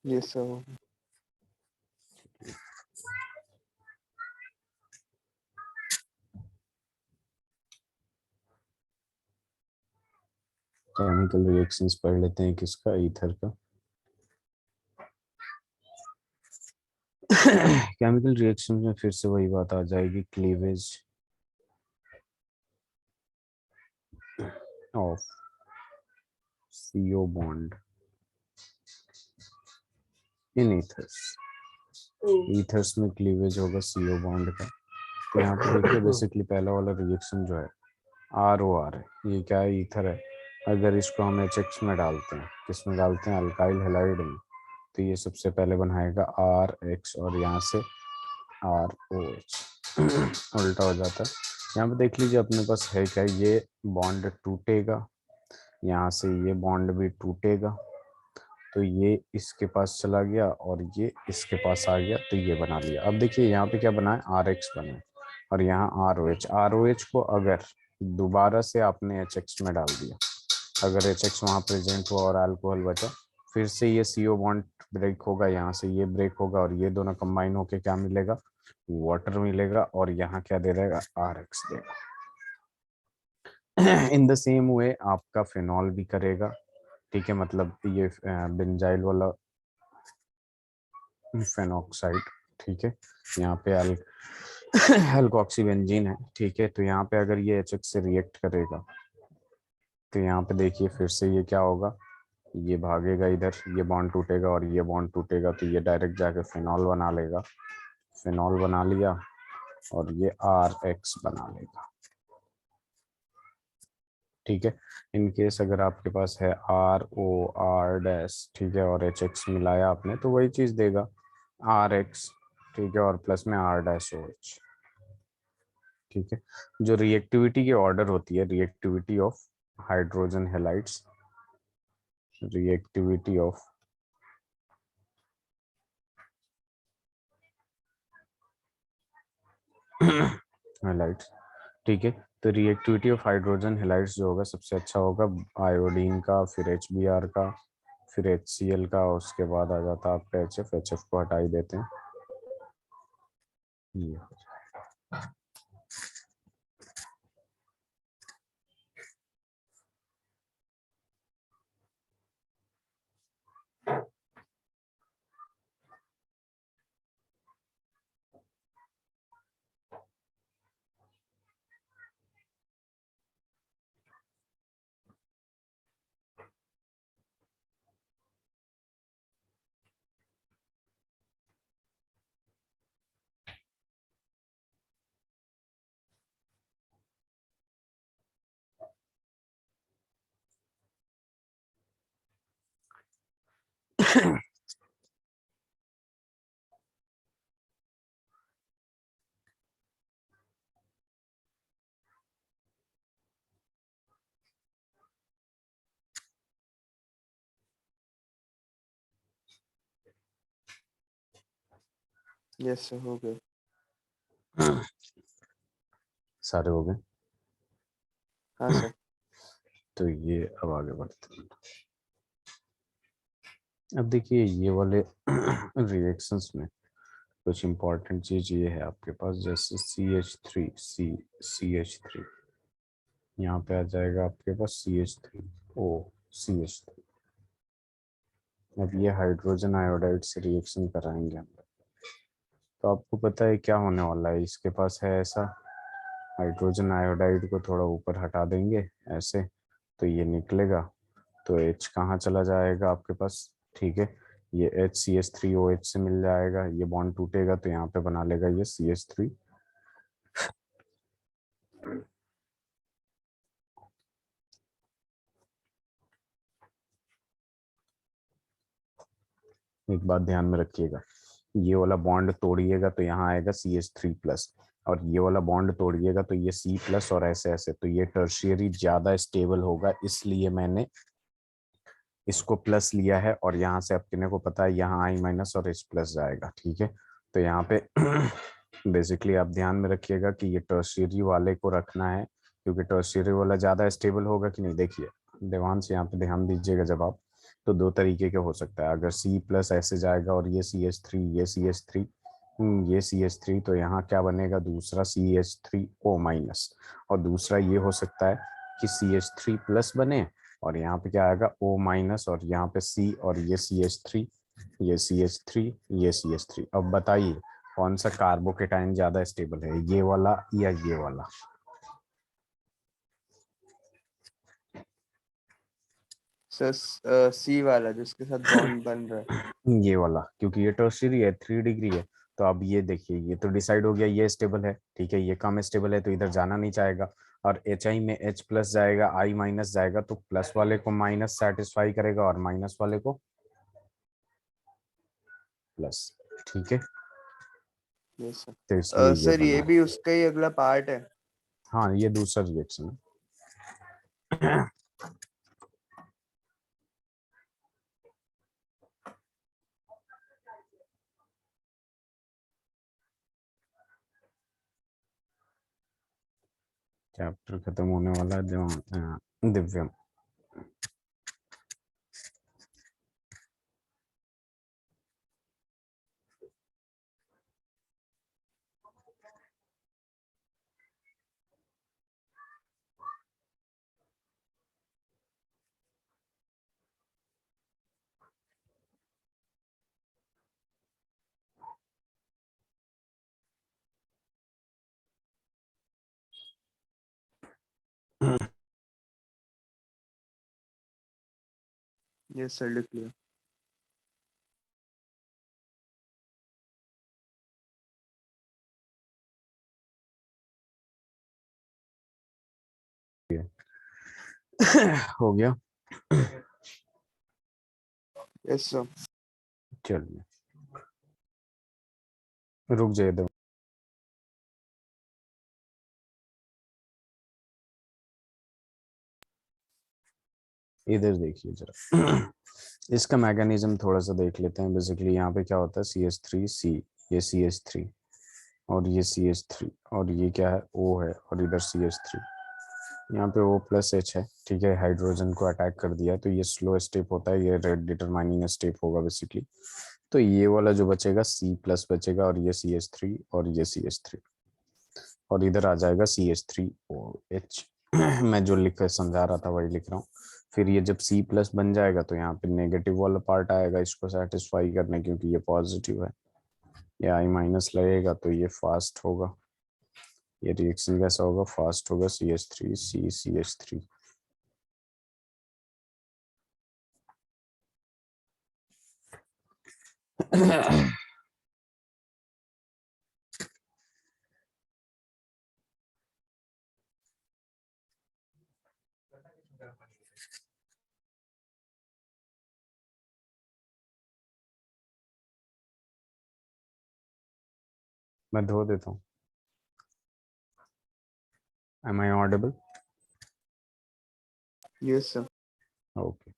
यस सर हो गया। केमिकल रिएक्शंस पढ़ लेते हैं किसका, ईथर का। केमिकल रिएक्शन में फिर से वही बात आ जाएगी, cleavage of CO bond in ethers. Ethers में क्लीवेज होगा CO बॉन्ड का। तो यहाँ पे देखिए बेसिकली पहला वाला रिएक्शन जो है ROR है, ये क्या है, ईथर है। अगर इसको हम HX में डालते हैं, किस में डालते हैं, अल्काइल हैलाइड में, तो ये सबसे पहले बनाएगा RH और यहाँ से ROH। उल्टा हो जाता है। यहाँ पे देख लीजिए अपने पास है क्या, ये बॉन्ड टूटेगा, यहाँ से ये बॉन्ड भी टूटेगा, तो ये इसके पास चला गया और ये इसके पास आ गया तो ये बना लिया। अब देखिए यहाँ पे क्या बना है, RH बना है और यहाँ ROH को अगर दोबारा से आपने HX में डाल दिया, अगर HX वहाँ प्रेजेंट हुआ और अल्कोहल बचा, फिर से ये CO बॉन्ड ब्रेक होगा, यहाँ से ये ब्रेक होगा और ये दोनों कंबाइन होके क्या मिलेगा, वाटर मिलेगा और यहाँ क्या दे देगा, RH देगा। इन द सेम वे आपका फिनॉल भी करेगा, ठीक है, मतलब ये बेंजाइल वाला फेनॉक्साइड, ठीक है, यहाँ पे अल्कोक्सी बेंजीन है, ठीक है। तो यहाँ पे अगर ये HX से रिएक्ट करेगा तो यहाँ पे देखिए फिर से ये क्या होगा, ये भागेगा इधर, ये बॉन्ड टूटेगा और ये बॉन्ड टूटेगा तो ये डायरेक्ट जाके फिनॉल बना लेगा, फिनॉल बना लिया और ये RH बना लेगा, ठीक है। इन केस अगर आपके पास है ROR डैश, ठीक है, और HX मिलाया आपने तो वही चीज देगा, आर एक्स, ठीक है, और प्लस में आर डैश ओ एच, ठीक है। जो रिएक्टिविटी की ऑर्डर होती है, reactivity of hydrogen halides, reactivity of halides, ठीक है। तो रिएक्टिविटी ऑफ हाइड्रोजन हेलाइड्स जो होगा सबसे अच्छा होगा आयोडीन का, फिर HBr का, फिर HCl का, उसके बाद आ जाता है आपका HF। HF को हटा ही देते हैं, ये यस सर, हो गए। सारे हो गए। हाँ सर। तो ये अब आगे बढ़ते हैं। अब देखिए ये वाले रिएक्शंस में कुछ इंपॉर्टेंट चीज ये है आपके पास, जैसे CH3, CH3, यहाँ पे आ जाएगा आपके पास CH3O, CH3। अब ये हाइड्रोजन आयोडाइड से रिएक्शन कराएंगे हम लोग। तो आपको पता है क्या होने वाला है, इसके पास है ऐसा, हाइड्रोजन आयोडाइड को थोड़ा ऊपर हटा देंगे ऐसे, तो ये निकलेगा। तो H कहाँ चला जाएगा आपके पास, ठीक है, ये HCH3OH से मिल जाएगा, ये बॉन्ड टूटेगा तो यहाँ पे बना लेगा ये CH3। एक बात ध्यान में रखिएगा, ये वाला बॉन्ड तोड़िएगा तो यहाँ आएगा CH3+, और ये वाला बॉन्ड तोड़िएगा तो ये C+, और ऐसे ऐसे, तो ये टर्शियरी ज्यादा स्टेबल होगा, इसलिए मैंने इसको प्लस लिया है। और यहाँ से अपने को पता है यहाँ I- और H+ जाएगा, ठीक है। तो यहाँ पे बेसिकली आप ध्यान में रखिएगा कि ये टर्शियरी वाले को रखना है, क्योंकि टर्शियरी वाला ज्यादा स्टेबल होगा कि नहीं। देखिए देवांश, यहाँ पे ध्यान दीजिएगा जब आप, तो दो तरीके के हो सकता है, अगर C+ ऐसे जाएगा और ये CH3, ये CH3, ये CH3, तो यहाँ क्या बनेगा, दूसरा CH3O-, और दूसरा ये हो सकता है कि CH3+ बने, और यहाँ पे क्या आएगा O-, और यहाँ पे C, और ये CH3, ये CH3, ये CH3। अब बताइए कौन सा कार्बोकेटाइन ज्यादा स्टेबल है, ये वाला या ये वाला। सर सी वाला जिसके साथ बॉन्ड बन रहा है। ये वाला, क्योंकि ये टर्शियरी है, 3 डिग्री है। तो अब ये देखिए, ये तो डिसाइड हो गया, ये स्टेबल है, ठीक है, ये कम स्टेबल है तो इधर जाना नहीं चाहेगा। और HI में H+ जाएगा, I- जाएगा, तो प्लस वाले को माइनस सेटिस्फाई करेगा और माइनस वाले को प्लस, ठीक है। यस तो सर। इसलिए ये सर ये बना। भी उसका ही अगला पार्ट है। हाँ, ये दूसरा रिएक्शन है। चैप्टर खत्म होने वाला है, दिव्यम। यस सर, लिख लिया। हो गया। Yes sir. चलिए। रुक जाइए दो, इधर देखिए जरा। इसका मैकेनिज्म थोड़ा सा देख लेते हैं। बेसिकली यहाँ पे क्या होता है, CH3C, ये CH3 और ये CH3 और ये क्या है, O है और इधर CH3, यहाँ पे O+H है, ठीक है। हाइड्रोजन को अटैक कर दिया तो ये स्लो स्टेप होता है, ये रेड डिटरमाइनिंग स्टेप होगा बेसिकली। तो ये वाला जो बचेगा C+ बचेगा और ये CH3 और ये CH3 और इधर आ जाएगा CH3OH। मैं जो लिख समझा रहा था वही लिख रहा हूँ। फिर ये जब C+ बन जाएगा तो यहाँ पे नेगेटिव वाला पार्ट आएगा इसको सेटिस्फाई करने, क्योंकि ये पॉजिटिव है। ये I- लगेगा तो ये फास्ट होगा, ये रिएक्शन कैसा होगा, फास्ट होगा, CH3C CH3। मैं धो देता हूँ। Am I audible? Yes, sir. Okay.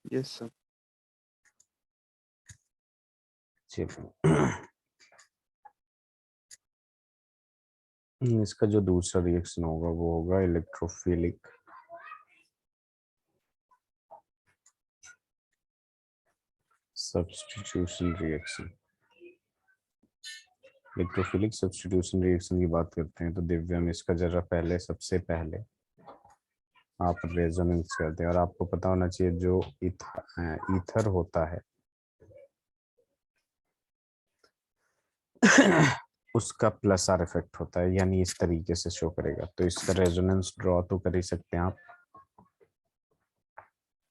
Yes, sir. चलिए, इसका जो दूसरा रिएक्शन होगा वो होगा electrophilic substitution reaction. Electrophilic substitution reaction की बात करते हैं तो दिव्यम इसका जरा पहले, सबसे पहले आप रेजोनेंस करते हैं। और आपको पता होना चाहिए जो ईथर होता है उसका प्लस आर इफेक्ट होता है, यानी इस तरीके से शो करेगा। तो इसका रेजोनेंस ड्रॉ तो कर ही सकते हैं आप।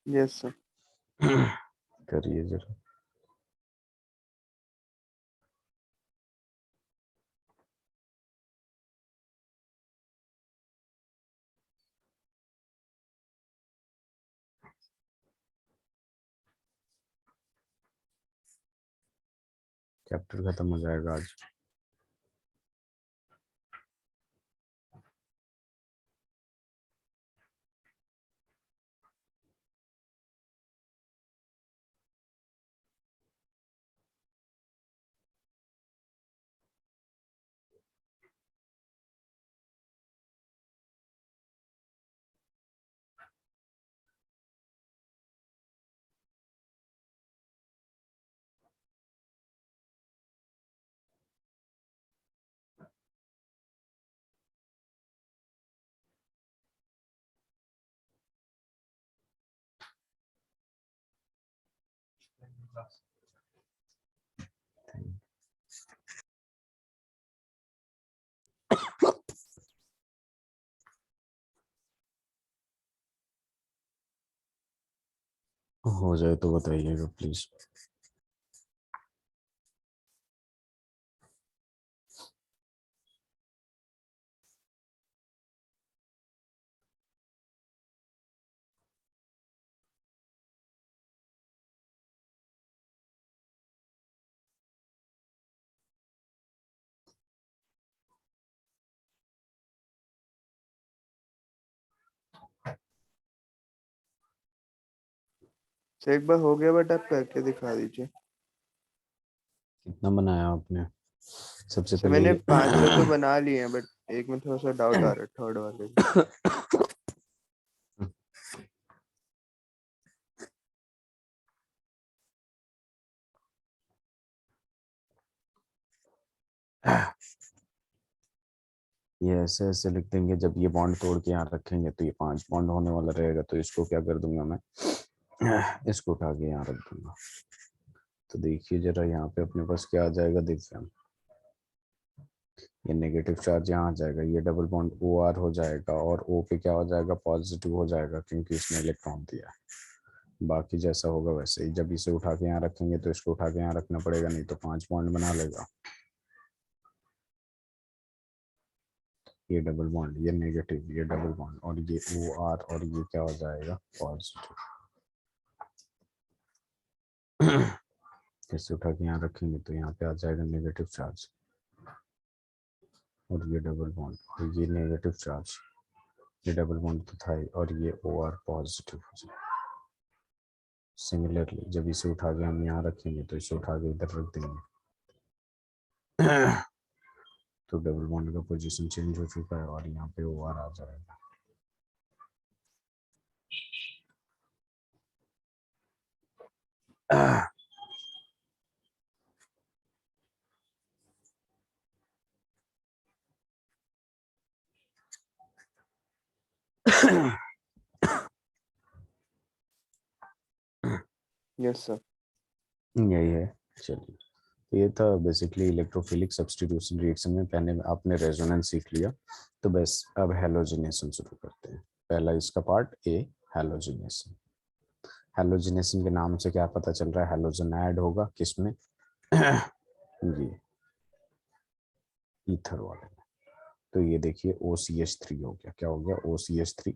Yes, sir. करिए जरा। चैप्टर खत्म हो जाएगा आज। हो जाए तो बताइएगा प्लीज। तो एक बार हो गया बट आप करके दिखा दीजिए। कितना बनाया आपने? सबसे सर पहले मैंने ये 5-6 तो बना लिए हैं बट एक में थोड़ा सा डाउट आ रहा है थर्ड वाले में। ये ऐसे ऐसे लिख देंगे। जब ये बॉन्ड तोड़ के यहाँ रखेंगे तो ये 5 बॉन्ड होने वाला रहेगा। तो इसको क्या कर दूंगा मैं, इसको उठा के यहाँ रख दूंगा। तो देखिए जरा, यहाँ पे अपने पास क्या आ जाएगा, दिव्यम। ये नेगेटिव चार्ज यहाँ आ जाएगा, ये डबल बॉन्ड OR हो जाएगा और O पे क्या हो जाएगा, पॉजिटिव हो जाएगा, क्योंकि इसने इलेक्ट्रॉन दिया है। बाकी जैसा होगा वैसे ही। जब इसे उठा के यहाँ रखेंगे तो इसको उठा के यहाँ रखना पड़ेगा, नहीं तो 5 बॉन्ड बना लेगा। ये डबल बॉन्ड, ये नेगेटिव, ये डबल बॉन्ड, और ये OR, और ये क्या हो जाएगा पॉजिटिव। इसे उठा के यहाँ रखेंगे तो यहाँ पे आ जाएगा नेगेटिव चार्ज, और ये डबल बॉन्ड, और ये नेगेटिव चार्ज, ये डबल बॉन्ड तो था ही, और ये OR पॉजिटिव हो जाएगा। सिमिलरली जब इसे उठा के हम यहाँ रखेंगे तो इसे उठा के इधर रख देंगे तो डबल बॉन्ड का पोजीशन चेंज हो चुका है और यहाँ पे OR आ जाएगा। Yes sir. यही है। चलिए, तो ये था बेसिकली इलेक्ट्रोफिलिक सब्स्टिट्यूशन रिएक्शन में। पहले आपने रेजोनेंस सीख लिया, तो बस अब हैलोजिनेशन शुरू करते हैं। पहला इसका पार्ट ए, हैलोजिनेशन। हैलोजिनेशन के नाम से क्या पता चल रहा है, हैलोजन ऐड होगा किसमें ये ईथर वाले में। तो ये देखिए OCH3 हो गया, क्या हो गया OCH3।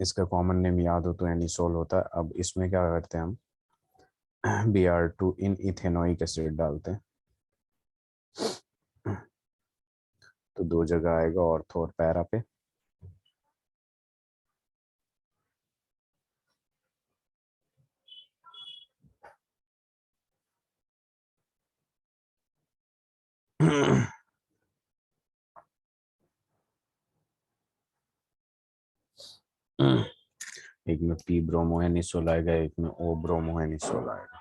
इसका कॉमन नेम याद हो तो एनिसोल होता है। अब इसमें क्या करते हैं हम, Br2 इन इथेनोइक एसिड डालते हैं, तो दो जगह आएगा ऑर्थो और पैरा पे। एक में P ब्रोमो एनिसोल आएगा, एक में O ब्रोमो एनिसोल आएगा।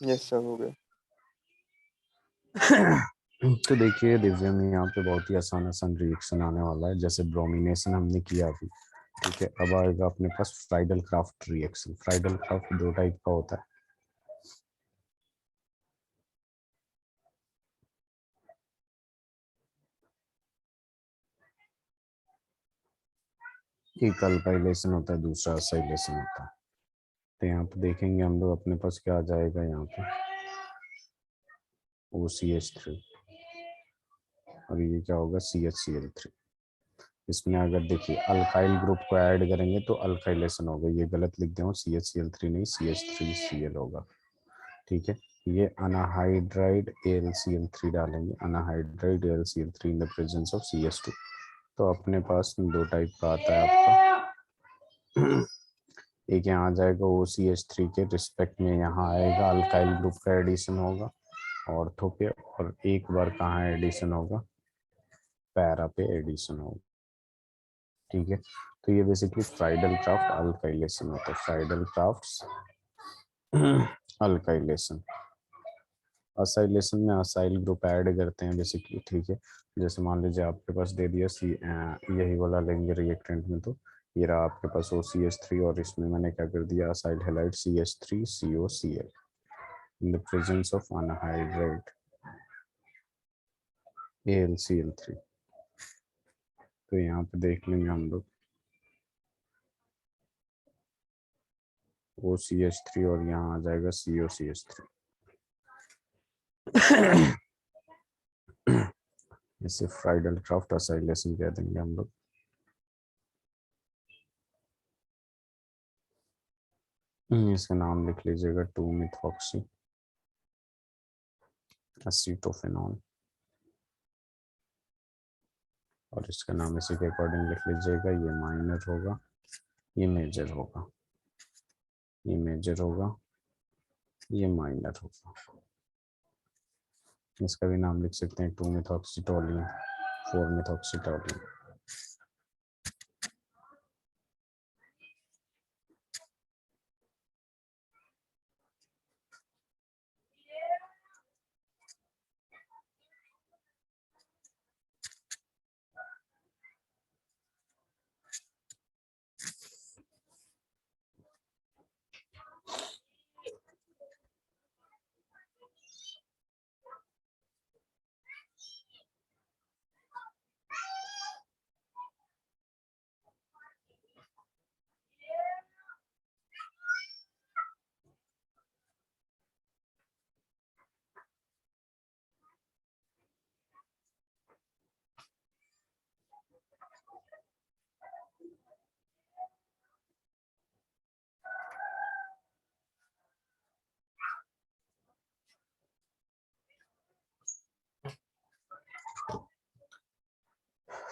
यस सर, हो गया। तो देखिए दिव्या में यहाँ पे बहुत ही आसान आसान रिएक्शन आने वाला है। जैसे ब्रोमिनेशन हमने किया अभी, ठीक है। अब आएगा अपने पास Friedel Crafts reaction. Friedel Crafts दो टाइप का होता है। एक अल्काइलेशन होता है, दूसरा असाइलेशन होता है। तो यहाँ पे देखेंगे हम लोग, अपने पास क्या आ जाएगा यहाँ पे OCH3, और ये क्या होगा CHCl3। इसमें अगर देखिए अल्काइल ग्रुप को ऐड करेंगे तो अल्काइलेशन होगा। ये गलत लिख दिया हूँ, CHCl3 नहीं CH3Cl होगा, ठीक है। ये अनाहाइड्राइड AlCl3 डालेंगे, अनाहाइड्राइड AlCl3 in the presence of CH2। तो अपने पास दो टाइप का आता है आपका। एक यहाँ आ जाएगा OCH3 के रिस्पेक्ट में, यहाँ आएगा अल्काइल ग्रुप का एडिशन होगा ऑर्थो पे, और एक बार कहाँ एडिशन होगा, पैरा पे एडिशन होगा, ठीक है। तो ये बेसिकली फ्राइडल क्राफ्ट अल्काइलेशन होता है। Friedl craft alkylation. असाइलेशन में असाइल ग्रुप ऐड करते हैं बेसिकली, ठीक है। जैसे मान लीजिए आपके पास दे दिया यही वाला लेंगे रिएक्टेंट में, तो ये रहा आपके पास OCH3, और इसमें मैंने क्या कर दिया acyl halide CH3COCl in the presence of anhydride AlCl3। तो यहाँ पे देख लेंगे हम लोग OCH3, और यहाँ आ जाएगा COCH3। इसे फ्राइडल क्राफ्ट असाइलेशन कह देंगे हम लोग। इसका नाम लिख लीजिएगा 2-मिथॉक्सी एसीटोफेनॉल, और इसका नाम इसी के अकॉर्डिंग लिख लीजिएगा। ये माइनर होगा, ये मेजर होगा, ये मेजर होगा, ये माइनर होगा। इसका भी नाम लिख सकते हैं 2-methoxytoluene, 4-methoxytoluene।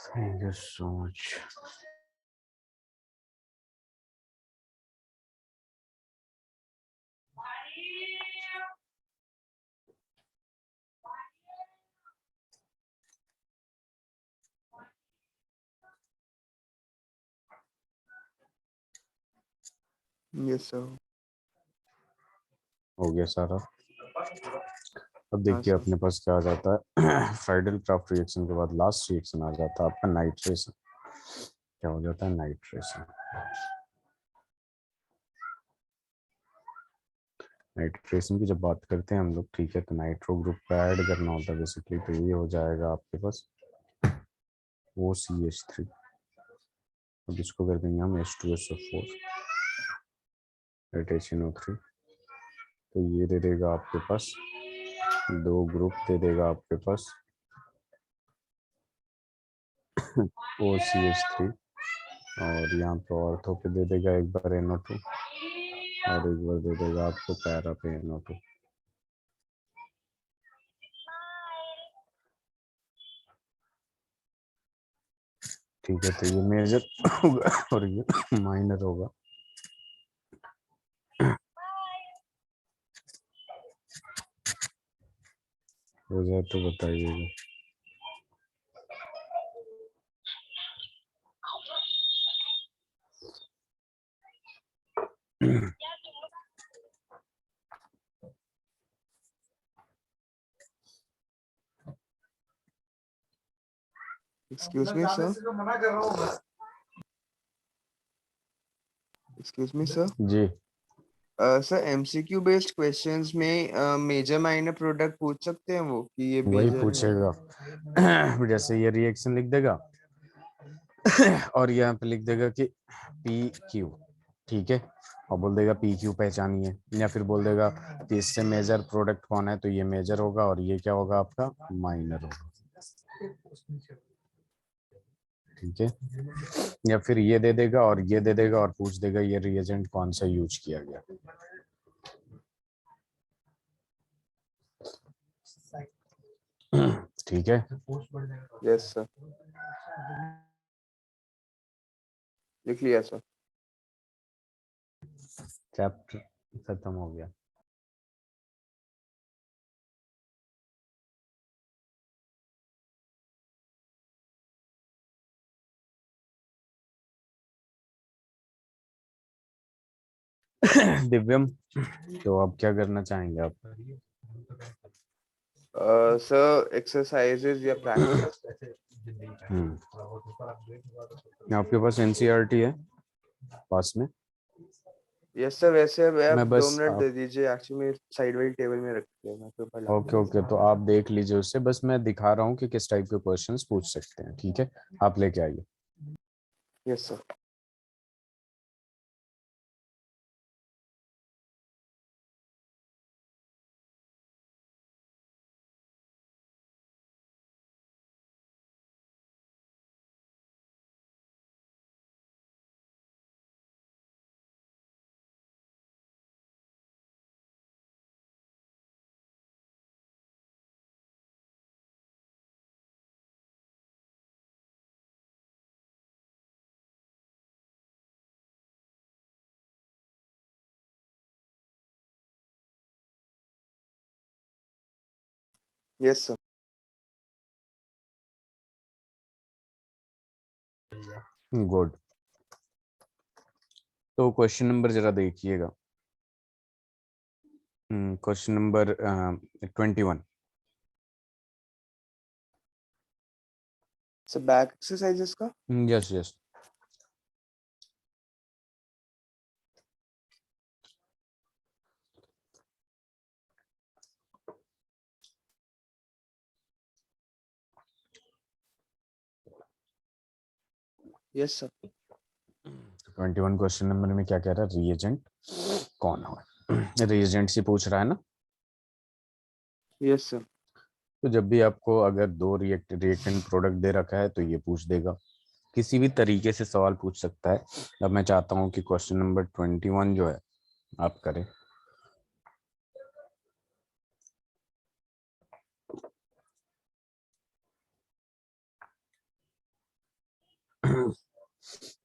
Thank you so much. Yes sir. हो गया सारा। अब हाँ देखिए सर। अपने पास क्या आ जाता है। फ्राइडल क्राफ्ट रिएक्शन के बाद लास्ट रिएक्शन आ जाता है आपका नाइट्रेशन। क्या हो जाता है? नाइट्रेशन। नाइट्रेशन की जब बात करते हैं हम लोग, ठीक है, तो नाइट्रो ग्रुप का ऐड करना होता है बेसिकली। तो ये हो जाएगा आपके पास OCH3। अब इसको कर देंगे हम H2SO4 HNO3। तो ये दे देगा आपके पास 2 ग्रुप, दे देगा आपके पास OCH3। और यहाँ पे ऑर्थो पे दे देगा एक बार NO2 और एक बार दे देगा आपको पैरा पे NO2। ठीक है, तो ये मेजर होगा और ये माइनर होगा। हो जाए तो बताइएगा। Excuse me sir. Excuse me sir. जी सर एमसीक्यू बेस्ड क्वेश्चंस में मेजर माइनर प्रोडक्ट पूछ सकते हैं वो कि ये वही मेजर है। पूछेगा। जैसे ये रिएक्शन लिख देगा और यहाँ पे लिख देगा कि PQ, ठीक है, और बोल देगा PQ पहचानिए, या फिर बोल देगा कि इससे मेजर प्रोडक्ट कौन है, तो ये मेजर होगा और ये क्या होगा आपका माइनर होगा। ठीक है, या फिर ये दे देगा और ये दे देगा और पूछ देगा ये रिएजेंट कौन सा यूज किया गया। ठीक है, यस सर। लिख लिया सर। चैप्टर खत्म हो गया। दिव्यम, तो अब क्या करना चाहेंगे आप? सर एक्सरसाइजेज या प्रैक्टिस। आपके पास NCERT है पास में? Yes sir. वैसे अब आप मैं 2 मिनट दे दीजिए, एक्चुअली मेरे साइड वाली टेबल में रखते हैं, मैं पेपर ला। ओके ओके, तो आप देख लीजिए उससे, बस मैं दिखा रहा हूँ कि किस टाइप के क्वेश्चंस पूछ सकते हैं। ठीक है, आप लेके आइए। Yes sir. Yes sir. Good. तो क्वेश्चन नंबर जरा देखिएगा, question number 21। Sir back exercises का। Yes yes. Yes sir. 21 question number में क्या कह रहा है, रिएजेंट कौन हो। रिएजेंट से पूछ रहा है ना। Yes sir. तो जब भी आपको अगर दो रिएक्टेंट प्रोडक्ट दे रखा है तो ये पूछ देगा, किसी भी तरीके से सवाल पूछ सकता है। अब मैं चाहता हूँ कि क्वेश्चन नंबर 21 जो है आप करें।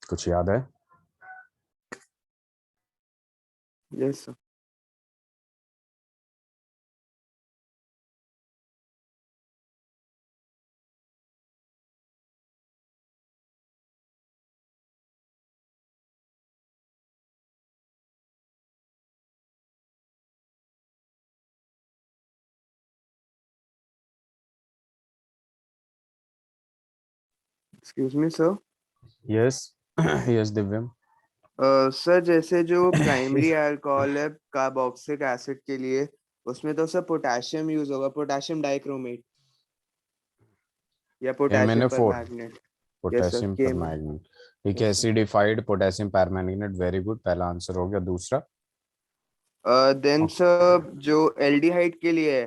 कुछ याद है? Yes sir. Excuse me sir. Yes yes Divyam. Sir जैसे जो प्राइमरी अल्कोहल है कार्बोक्सिलिक एसिड के लिए, उसमें तो सर पोटेशियम यूज होगा, पोटेशियम डाइक्रोमेट या potassium MnO4, permanganate. Yes sir potassium K. Permanganate. ठीक है, yes sir. Acidified potassium permanganate, very good, पहला आंसर हो गया। दूसरा? देन सर जो एल्डिहाइड के लिए है,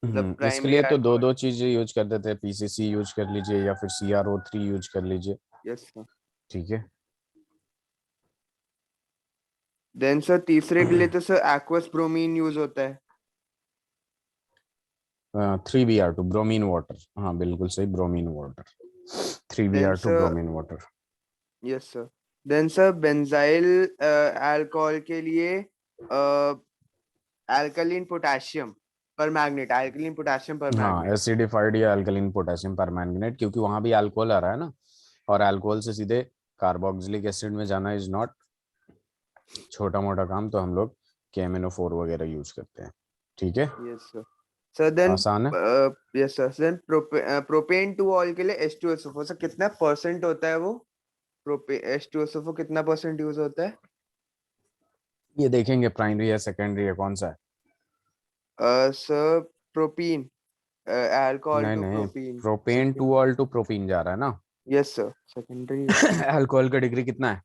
मतलब इसके प्राइमरी लिए तो दो अल्कोहल। दो चीजें यूज कर देते हैं, PCC यूज कर लीजिए या फिर CrO3 यूज कर लीजिए। Yes sir. ठीक है। देन सर तीसरे के लिए तो सर एक्वस ब्रोमीन यूज होता है। 3Br2 ब्रोमीन वाटर, हाँ बिल्कुल सही, bromine water. Then 3Br2 sir. Bromine water. Yes sir. Then sir benzyl alcohol के लिए alkaline potassium permanganate, alkaline potassium हाँ, परमैंगनेट। एसिडिफाइड या अल्कलीन पोटेशियम परमैंगनेट, क्योंकि वहां भी अल्कोहल आ रहा है ना, और अल्कोहल से सीधे कार्बोक्सिलिक एसिड में जाना इज नॉट छोटा मोटा काम, तो हम लोग KMnO4 वगैरह यूज करते हैं। ठीक है, यस सर। सर देन आसान है। Yes sir. Then propane two ol के लिए H2SO4 सर कितना परसेंट होता है वो? प्रोपे H2SO4 कितना परसेंट यूज होता है? ये देखेंगे प्राइमरी या सेकेंडरी है कौन सा है। सर प्रोपीन, अल्कोहल नहीं टू नहीं, propene. Propane two ol to propene जा रहा है ना। Yes sir secondary. अल्कोहल का डिग्री कितना है?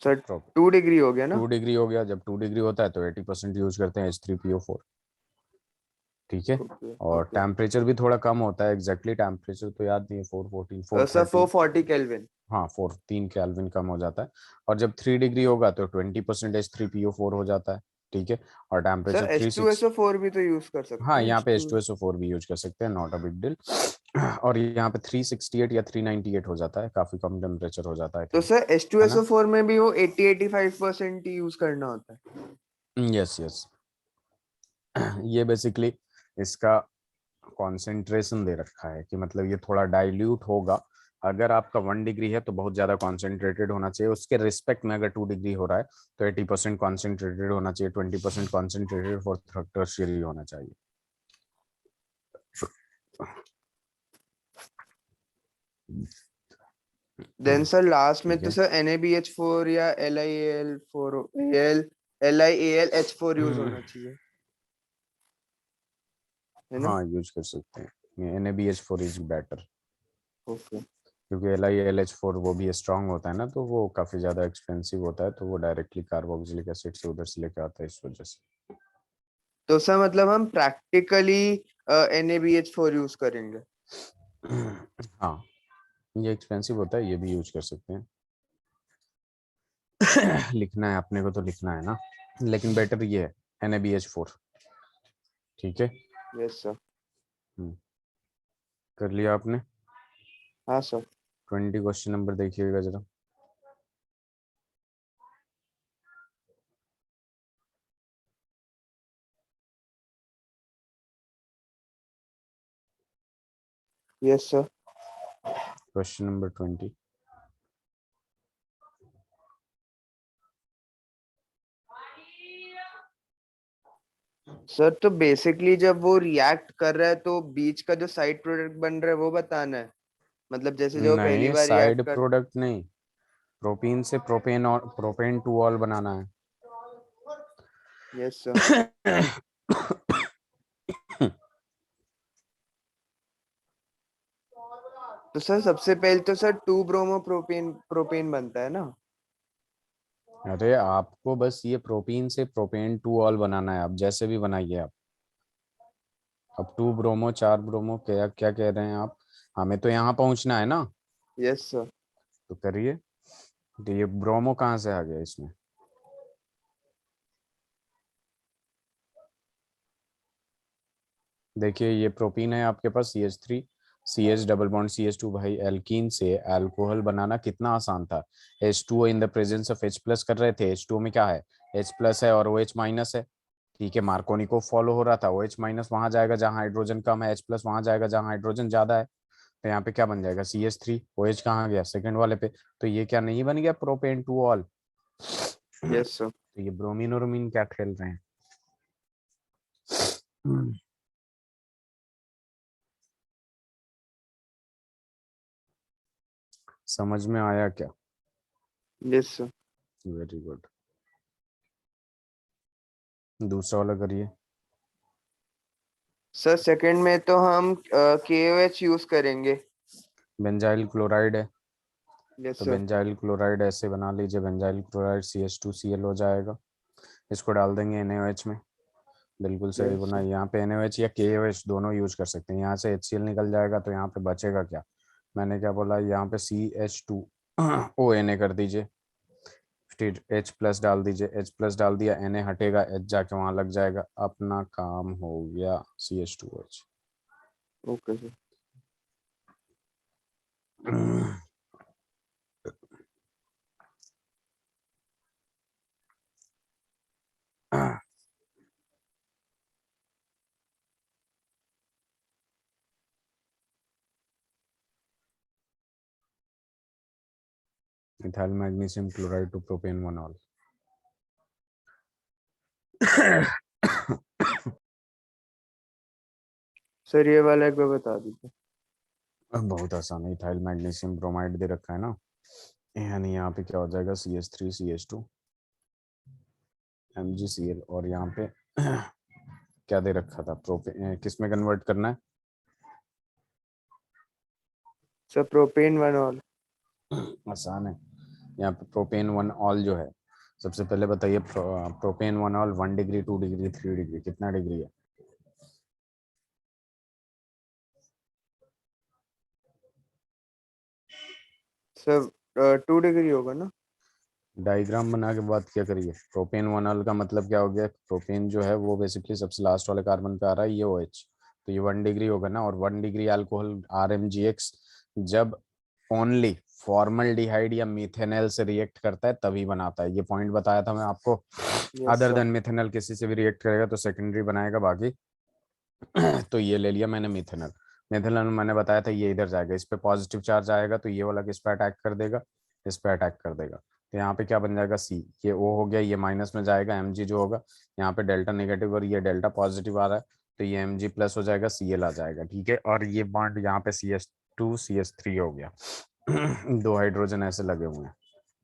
सर 2 डिग्री हो गया ना? 2 डिग्री हो गया। जब 2 डिग्री होता है तो 80% यूज करते हैं H3PO4। ठीक है। ओके और ओके। टेम्परेचर भी थोड़ा कम होता है, एग्जैक्टली टेम्परेचर तो याद नहीं है, 414 सर 430। 440 केल्विन। हाँ, 3 केल्विन कम हो जाता है। और जब 3 डिग्री होगा तो 20% H3PO4 हो जाता है। ठीक है। और सर टेम्परेचर 360। H2SO4 भी तो यूज कर सकते हाँ, हैं यहाँ पे H2। H2SO4 भी यूज कर सकते हैं, नॉट अ बिग डील। और यहाँ पे 368 या 398 हो जाता है, काफी कम टेम्परेचर हो जाता है तो कहीं, सर है ना। H2SO4 में भी वो 80-85% ही यूज करना होता है। Yes yes. ये बेसिकली इसका कॉन्सेंट्रेशन दे रखा है कि मतलब ये थोड़ा डाइल्यूट होगा। अगर आपका 1 डिग्री है तो बहुत ज्यादा कॉन्सेंट्रेटेड होना चाहिए, उसके रिस्पेक्ट में अगर 2 डिग्री हो रहा है तो 80% कॉन्सेंट्रेटेड होना चाहिए, 20% कॉन्सेंट्रेटेड फॉर टर्शियरी होना चाहिए। देन सर लास्ट में ठीक तो है। सर NaBH4 या LiAl4 LiAlH4 यूज होना चाहिए, है ना? हाँ, यूज कर सकते हैं, NaBH4 इज बेटर, ओके। क्योंकि LiLH4 वो भी स्ट्रांग होता है ना, तो वो काफी ज्यादा एक्सपेंसिव होता है, तो वो डायरेक्टली कार्बोक्सिलिक एसिड से उधर से लेके आता है, इस वजह से। तो सर मतलब हम प्रैक्टिकली NaBH4 यूज करेंगे। हाँ, ये एक्सपेंसिव होता है, ये भी यूज कर सकते हैं। लिखना है अपने को तो लिखना है ना, लेकिन बेटर ये है NaBH4। ठीक है। Yes sir. हम्म, कर लिया आपने। हाँ सर। 20 क्वेश्चन नंबर देखिएगा जरा। Yes, sir. Question number 20. Sir तो बेसिकली जब वो रिएक्ट कर रहा है तो बीच का जो साइड प्रोडक्ट बन रहा है वो बताना है, मतलब जैसे जो पहली नहीं, बार साइड रिएक्ट कर। प्रोडक्ट नहीं, प्रोपीन से प्रोपेन और प्रोपेन टू ऑल बनाना है। Yes sir. तो सर सबसे पहले तो सर 2 ब्रोमो प्रोपेन प्रोपेन बनता है ना। अरे आपको बस ये प्रोपीन से प्रोपेन टू ऑल बनाना है, आप जैसे भी बनाइए आप। अब 2 ब्रोमो 4 ब्रोमो क्या क्या कह रहे हैं आप? हमें तो यहाँ पहुंचना है ना, यस सर। तो करिए। तो ये ब्रोमो कहाँ से आ गया इसमें? देखिए ये प्रोपीन है आपके पास CH3, CH double bond CH2, भाई एल्कीन से अल्कोहल बनाना कितना आसान था। H2O in the presence of H plus कर रहे थे, H2O में क्या है, H प्लस है और OH माइनस है। ठीक है, मार्कोनी को फॉलो हो रहा था, OH माइनस वहां जाएगा जहां हाइड्रोजन कम है, H प्लस वहां जाएगा जहां हाइड्रोजन ज्यादा है। तो यहाँ पे क्या बन जाएगा, CH3, OH कहाँ गया, सेकंड वाले पे। तो ये क्या नहीं बन गया propane two all? Yes sir. तो ये ब्रोमीन और ब्रोमीन क्या खेल रहे हैं? समझ में आया क्या? Yes sir. Very good. दूसरा वाला करिए। सर सेकंड में तो हम KOH यूज करेंगे। बेंजाइल क्लोराइड है, यस तो सर। बेंजाइल क्लोराइड ऐसे बना लीजिए, बेंजाइल क्लोराइड CH2Cl हो जाएगा। इसको डाल देंगे NaOH में। बिल्कुल सही यस बना। सर। यहाँ पे NaOH या KOH दोनों यूज कर सकते हैं। यहाँ से HCl निकल जाएगा तो यहाँ पे बचेगा क्या? मैंने क्या बोला, यहाँ पे CH2ONa कर दीजिए, फिर H प्लस डाल दीजिए, H प्लस डाल दिया, Na हटेगा, H जाके वहां लग जाएगा, अपना काम हो गया, CH2OH। Okay sir. Ethyl magnesium chloride to propane 1 ol. Sir ये वाला एक बार बता दीजिए। बहुत आसान है, इथाइल मैग्नीशियम ब्रोमाइड दे रखा है ना, यानी यहाँ पे क्या हो जाएगा, CH3CH2 MgCl, और यहाँ पे क्या दे रखा था, प्रोपेन किस में कन्वर्ट करना है? Sir propane 1 all. आसान है। यहाँ पे प्रोपेन 1 ऑल जो है, सबसे पहले बताइए propane 1 all 1 degree 2 degree 3 degree कितना डिग्री है? सर 2 डिग्री होगा ना। डायग्राम बना के बात क्या करिए। प्रोपेन 1 ऑल का मतलब क्या हो गया, प्रोपेन जो है वो बेसिकली सबसे लास्ट वाले कार्बन पे आ रहा है, ये OH, तो ये 1 डिग्री होगा ना। और 1 डिग्री अल्कोहल RMGX जब ओनली फॉर्मल्डिहाइड या मिथेनॉल से रिएक्ट करता है तभी बनाता है, ये पॉइंट बताया था मैं आपको। Yes other sir. Then methanol किसी से भी रिएक्ट करेगा तो सेकेंडरी बनाएगा बाकी। तो ये ले लिया मैंने मिथेनॉल। मिथेनॉल मैंने बताया था ये इधर जाएगा, इस पे पॉजिटिव चार्ज आएगा तो ये वाला किस पे अटैक कर देगा, इस पे अटैक कर देगा। तो यहाँ पे क्या बन जाएगा, C, ये O हो गया, ये माइनस में जाएगा, Mg जो होगा, यहाँ पे डेल्टा नेगेटिव और ये डेल्टा पॉजिटिव आ रहा है, तो ये Mg प्लस हो जाएगा, Cl आ जाएगा। ठीक है, और ये बॉन्ड यहाँ पे CH2CH3 हो गया। दो हाइड्रोजन ऐसे लगे हुए हैं।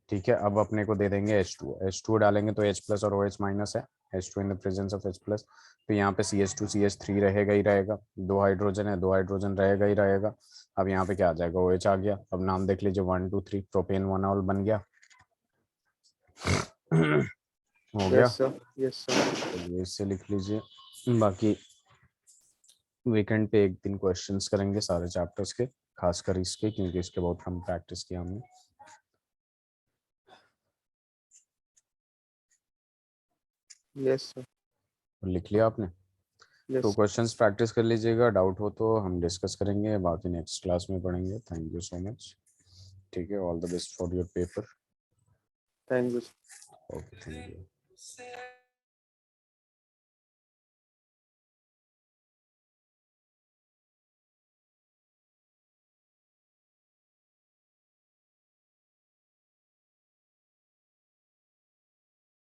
ठीक है, अब अपने को दे देंगे H2O डालेंगे तो H प्लस और OH माइनस है, H2 in the presence of H plus, तो यहाँ पे CH2CH3 रहेगा ही रहेगा, दो हाइड्रोजन है, दो हाइड्रोजन रहेगा ही रहेगा। अब यहाँ पे क्या आ जाएगा, OH आ गया। अब नाम देख लीजिए 1 2 3, प्रोपेन 1 ऑल बन गया। हो गया, यस सर। Yes sir. चलिए इससे लिख लीजिए। बाकी वीकेंड पे एक दिन क्वेश्चंस करेंगे सारे चैप्टर्स के, खासकर इसके, क्योंकि इसके बहुत कम प्रैक्टिस किया हमने। Yes sir. लिख लिया आपने? तो यस। क्वेश्चंस प्रैक्टिस कर लीजिएगा, डाउट हो तो हम डिस्कस करेंगे, बाकी नेक्स्ट क्लास में पढ़ेंगे। Thank you so much. ठीक है, all the best for your paper. Thank you. Okay, thank you.